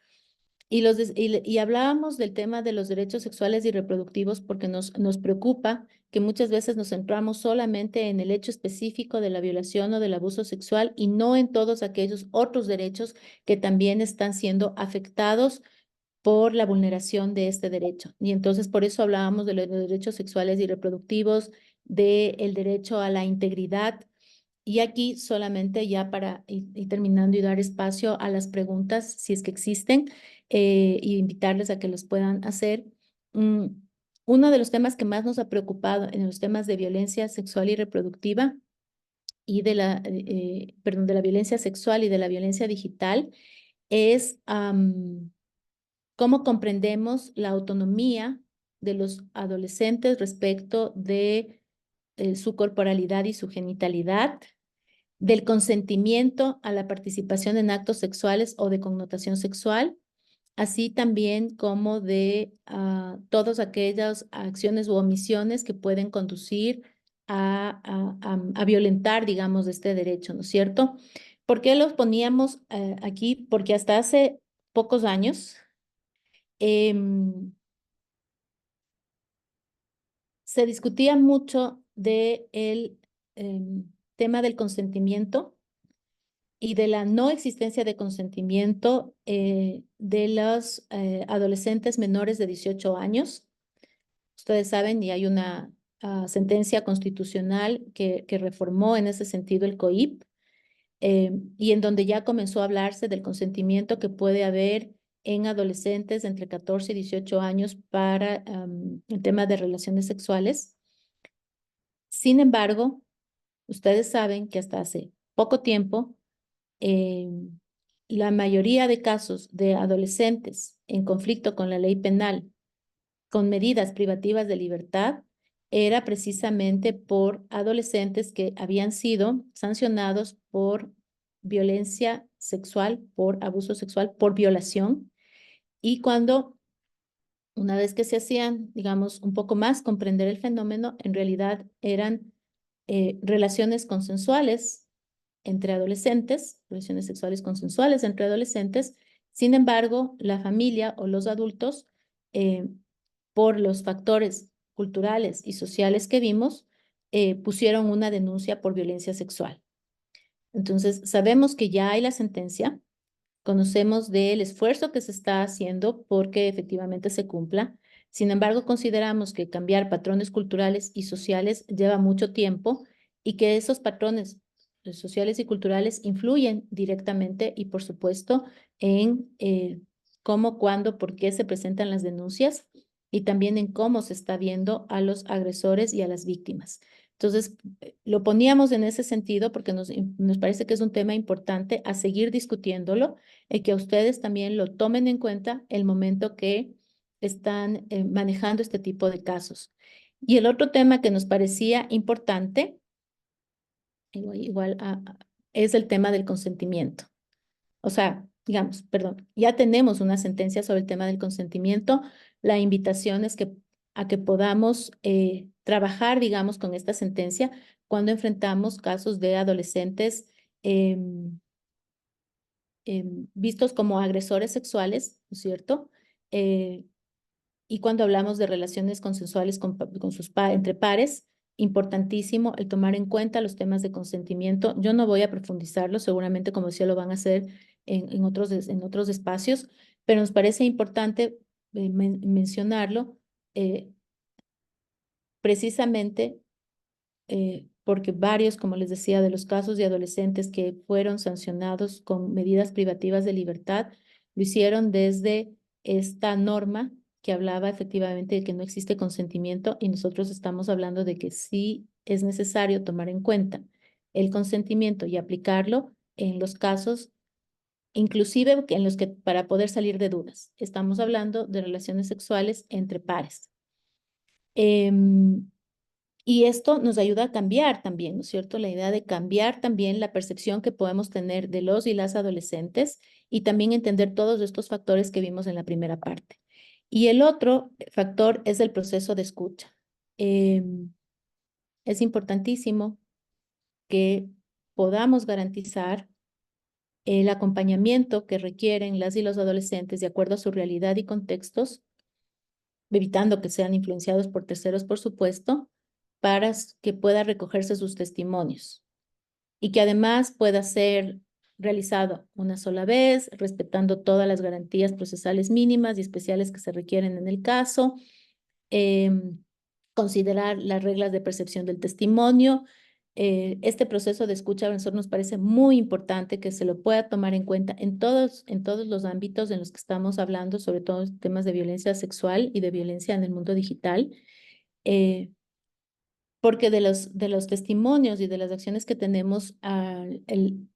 Y hablábamos del tema de los derechos sexuales y reproductivos porque nos preocupa que muchas veces nos centramos solamente en el hecho específico de la violación o del abuso sexual y no en todos aquellos otros derechos que también están siendo afectados por la vulneración de este derecho. Y entonces por eso hablábamos de los derechos sexuales y reproductivos, del derecho a la integridad. Y aquí solamente ya para ir terminando y dar espacio a las preguntas, si es que existen, y invitarles a que los puedan hacer. Uno de los temas que más nos ha preocupado en los temas de violencia sexual y reproductiva y de la violencia sexual y de la violencia digital es cómo comprendemos la autonomía de los adolescentes respecto de su corporalidad y su genitalidad, del consentimiento a la participación en actos sexuales o de connotación sexual, así también como de todas aquellas acciones u omisiones que pueden conducir a violentar, digamos, este derecho, ¿no es cierto? ¿Por qué los poníamos aquí? Porque hasta hace pocos años se discutía mucho del tema del consentimiento y de la no existencia de consentimiento de los adolescentes menores de 18 años. Ustedes saben, y hay una sentencia constitucional que reformó en ese sentido el COIP, y en donde ya comenzó a hablarse del consentimiento que puede haber en adolescentes entre 14 y 18 años para el tema de relaciones sexuales. Sin embargo, ustedes saben que hasta hace poco tiempo, la mayoría de casos de adolescentes en conflicto con la ley penal, con medidas privativas de libertad, era precisamente por adolescentes que habían sido sancionados por violencia sexual, por abuso sexual, por violación. Y cuando, una vez que se hacían, digamos, un poco más comprender el fenómeno, en realidad eran relaciones consensuales entre adolescentes, relaciones sexuales consensuales entre adolescentes, Sin embargo, la familia o los adultos, por los factores culturales y sociales que vimos, pusieron una denuncia por violencia sexual. Entonces, sabemos que ya hay la sentencia, conocemos del esfuerzo que se está haciendo porque efectivamente se cumpla. Sin embargo, consideramos que cambiar patrones culturales y sociales lleva mucho tiempo y que esos patrones sociales y culturales influyen directamente y, por supuesto, en cómo, cuándo, por qué se presentan las denuncias y también en cómo se está viendo a los agresores y a las víctimas. Entonces, lo poníamos en ese sentido porque nos parece que es un tema importante a seguir discutiéndolo y que ustedes también lo tomen en cuenta el momento que están manejando este tipo de casos. Y el otro tema que nos parecía importante, es el tema del consentimiento. O sea, digamos, perdón, ya tenemos una sentencia sobre el tema del consentimiento. La invitación es a que podamos trabajar, digamos, con esta sentencia cuando enfrentamos casos de adolescentes vistos como agresores sexuales, ¿no es cierto? Y cuando hablamos de relaciones consensuales entre pares, importantísimo el tomar en cuenta los temas de consentimiento. Yo no voy a profundizarlo, seguramente, como decía, lo van a hacer en otros espacios, pero nos parece importante mencionarlo precisamente porque varios, como les decía, de los casos de adolescentes que fueron sancionados con medidas privativas de libertad, lo hicieron desde esta norma que hablaba efectivamente de que no existe consentimiento y nosotros estamos hablando de que sí es necesario tomar en cuenta el consentimiento y aplicarlo en los casos, inclusive en los que para poder salir de dudas. Estamos hablando de relaciones sexuales entre pares. Y esto nos ayuda a cambiar también, ¿no es cierto? La idea de cambiar también la percepción que podemos tener de los y las adolescentes y también entender todos estos factores que vimos en la primera parte. Y el otro factor es el proceso de escucha. Es importantísimo que podamos garantizar el acompañamiento que requieren las y los adolescentes de acuerdo a su realidad y contextos, evitando que sean influenciados por terceros, por supuesto, para que pueda recogerse sus testimonios y que además pueda ser realizado una sola vez, respetando todas las garantías procesales mínimas y especiales que se requieren en el caso, considerar las reglas de percepción del testimonio. Este proceso de escucha a nosotros nos parece muy importante que se lo pueda tomar en cuenta en todos los ámbitos en los que estamos hablando, sobre todo en temas de violencia sexual y de violencia en el mundo digital. Porque de los testimonios y de las acciones que tenemos,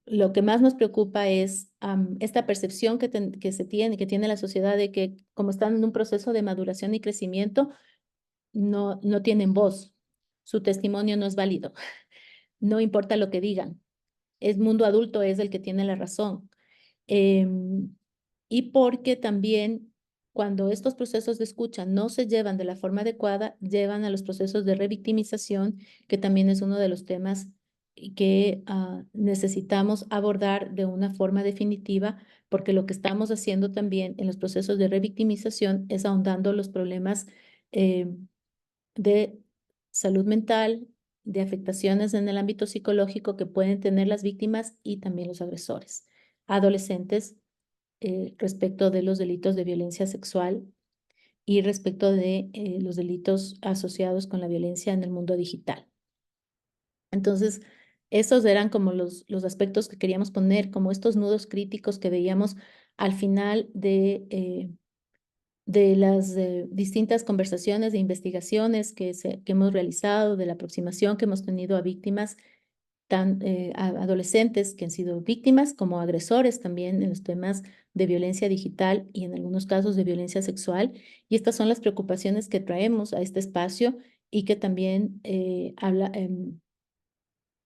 lo que más nos preocupa es esta percepción que tiene la sociedad de que como están en un proceso de maduración y crecimiento, no tienen voz. Su testimonio no es válido. No importa lo que digan. El mundo adulto es el que tiene la razón. Y porque también cuando estos procesos de escucha no se llevan de la forma adecuada, llevan a los procesos de revictimización, que también es uno de los temas que necesitamos abordar de una forma definitiva, porque lo que estamos haciendo también en los procesos de revictimización es ahondando los problemas de salud mental, de afectaciones en el ámbito psicológico que pueden tener las víctimas y también los agresores, adolescentes, respecto de los delitos de violencia sexual y respecto de los delitos asociados con la violencia en el mundo digital. Entonces, esos eran como los aspectos que queríamos poner, como estos nudos críticos que veíamos al final de las distintas conversaciones e investigaciones que hemos realizado, de la aproximación que hemos tenido a víctimas, a adolescentes que han sido víctimas como agresores también en los temas de violencia digital y en algunos casos de violencia sexual. Y estas son las preocupaciones que traemos a este espacio y que también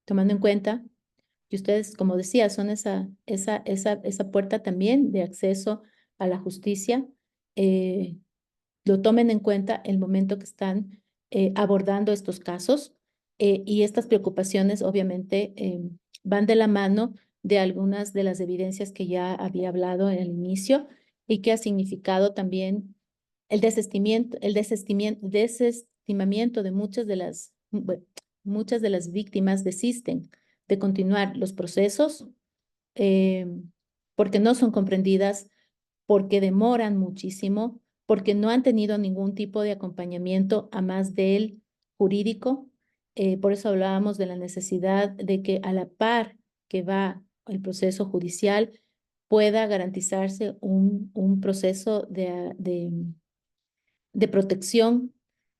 tomando en cuenta que ustedes, como decía, son esa puerta también de acceso a la justicia, lo tomen en cuenta el momento que están abordando estos casos y estas preocupaciones obviamente van de la mano de algunas de las evidencias que ya había hablado en el inicio y que ha significado también el desestimamiento de muchas de las víctimas desisten de continuar los procesos eh, porque no son comprendidas, porque demoran muchísimo, porque no han tenido ningún tipo de acompañamiento a más del jurídico. Por eso hablábamos de la necesidad de que a la par que va el proceso judicial pueda garantizarse un proceso de protección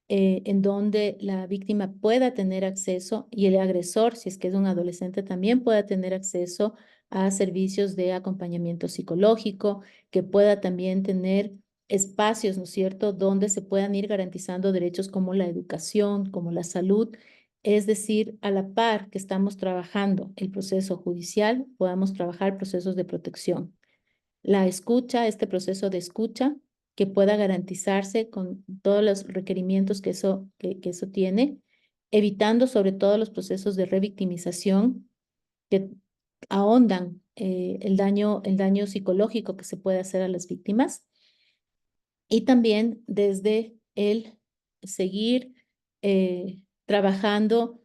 en donde la víctima pueda tener acceso y el agresor, si es que es un adolescente, también pueda tener acceso a servicios de acompañamiento psicológico, que pueda también tener espacios, ¿no es cierto?, donde se puedan ir garantizando derechos como la educación, como la salud. Es decir, a la par que estamos trabajando el proceso judicial, podamos trabajar procesos de protección. La escucha, este proceso de escucha, que pueda garantizarse con todos los requerimientos que eso tiene, evitando sobre todo los procesos de revictimización que ahondan el daño psicológico que se puede hacer a las víctimas. Y también desde el seguir trabajando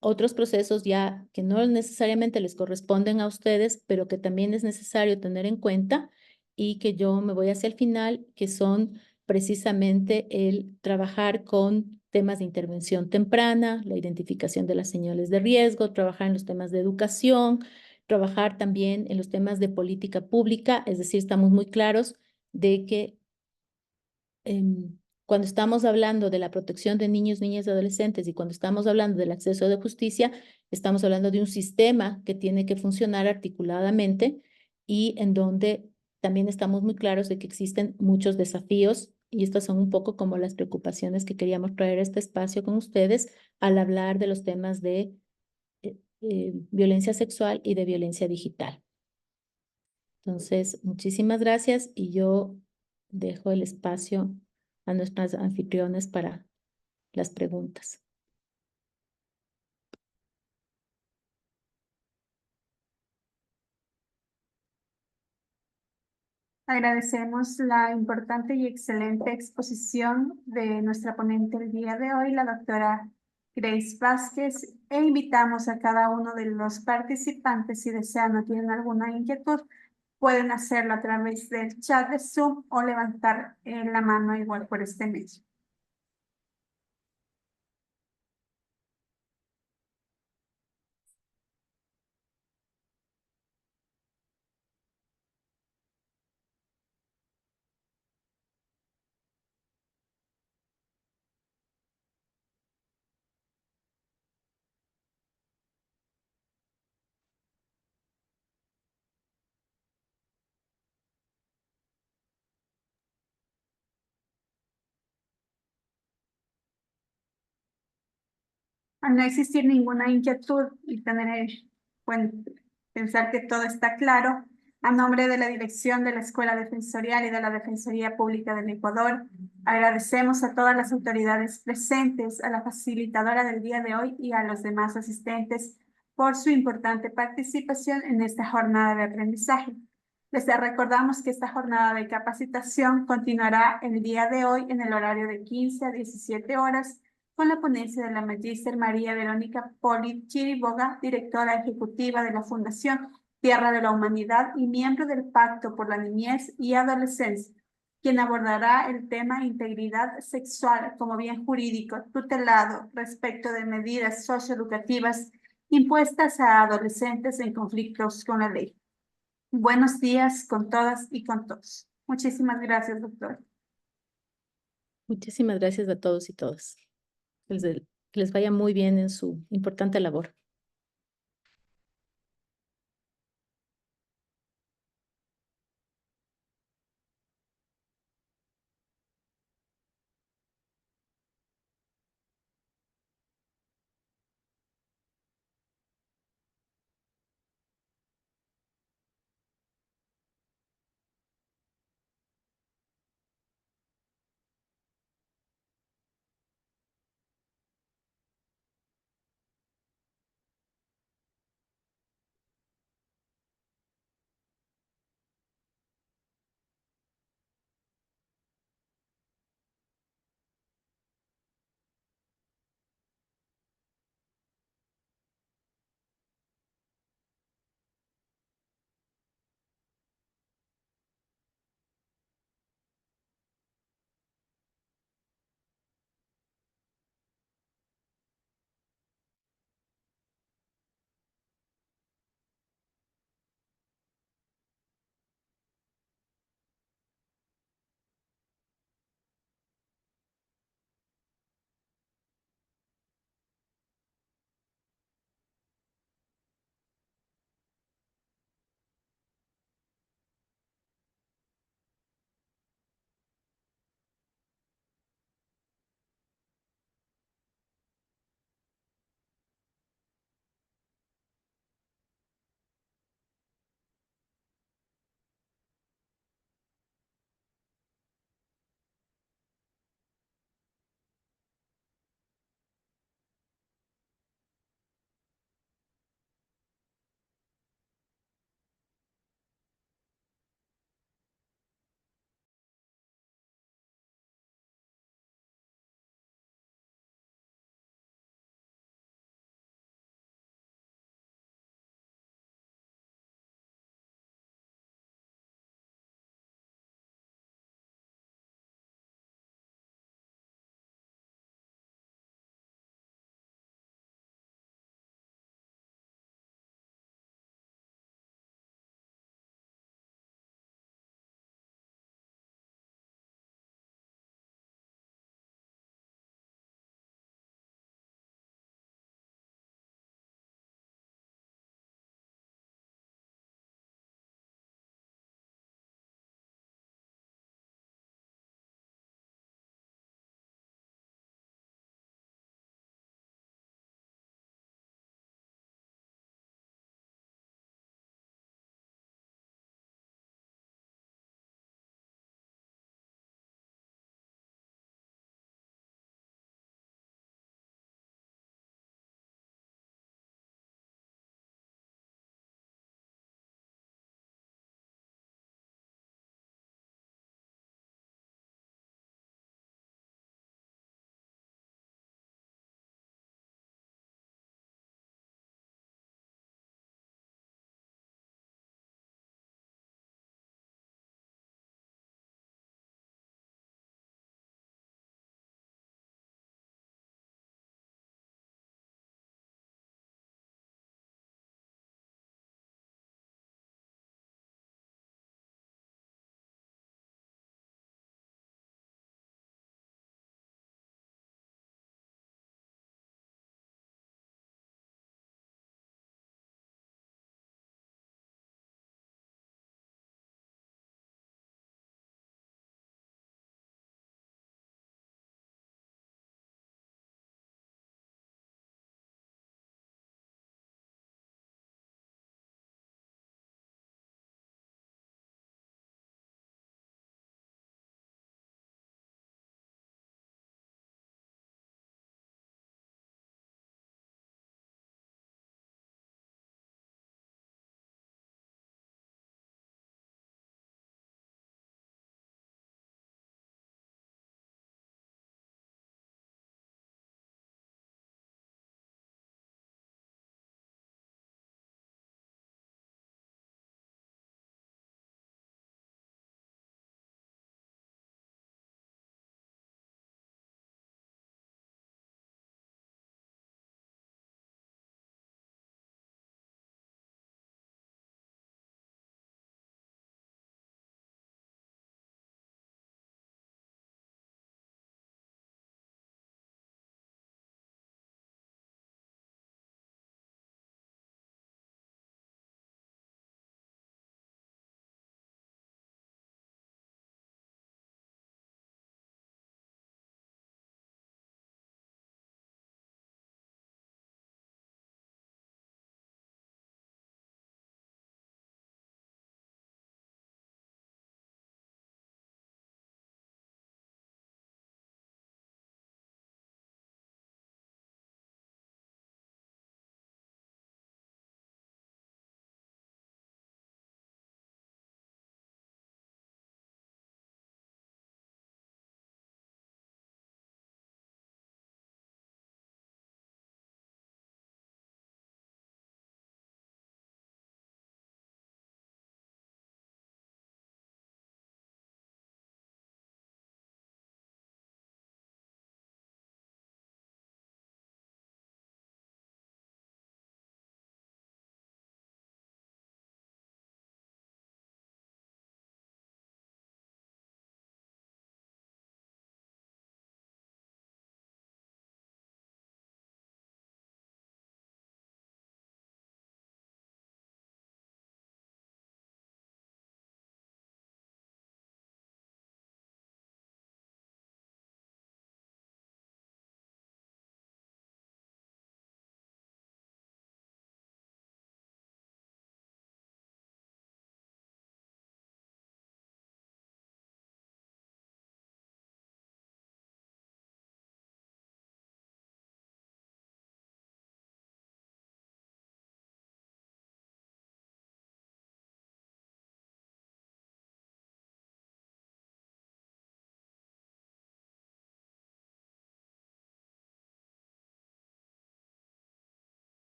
otros procesos ya que no necesariamente les corresponden a ustedes, pero que también es necesario tener en cuenta y que yo me voy hacia el final, que son precisamente el trabajar con temas de intervención temprana, la identificación de las señales de riesgo, trabajar en los temas de educación, trabajar también en los temas de política pública, es decir, estamos muy claros de que cuando estamos hablando de la protección de niños, niñas y adolescentes y cuando estamos hablando del acceso de justicia, estamos hablando de un sistema que tiene que funcionar articuladamente y en donde también estamos muy claros de que existen muchos desafíos y estas son un poco como las preocupaciones que queríamos traer a este espacio con ustedes al hablar de los temas de violencia sexual y de violencia digital. Entonces, muchísimas gracias y yo dejo el espacio a nuestras anfitriones para las preguntas. Agradecemos la importante y excelente exposición de nuestra ponente el día de hoy, la doctora Grace Vázquez, e invitamos a cada uno de los participantes, si desean o tienen alguna inquietud, pueden hacerlo a través del chat de Zoom o levantar la mano igual por este medio. Al no existir ninguna inquietud y pensar que todo está claro, a nombre de la dirección de la Escuela Defensorial y de la Defensoría Pública del Ecuador, agradecemos a todas las autoridades presentes, a la facilitadora del día de hoy y a los demás asistentes por su importante participación en esta jornada de aprendizaje. Les recordamos que esta jornada de capacitación continuará el día de hoy en el horario de 15 a 17 horas con la ponencia de la magíster María Verónica Poli Chiriboga, directora ejecutiva de la Fundación Tierra de la Humanidad y miembro del Pacto por la Niñez y Adolescencia, quien abordará el tema integridad sexual como bien jurídico tutelado respecto de medidas socioeducativas impuestas a adolescentes en conflictos con la ley. Buenos días con todas y con todos. Muchísimas gracias, doctor. Muchísimas gracias a todos y todas. Que les vaya muy bien en su importante labor.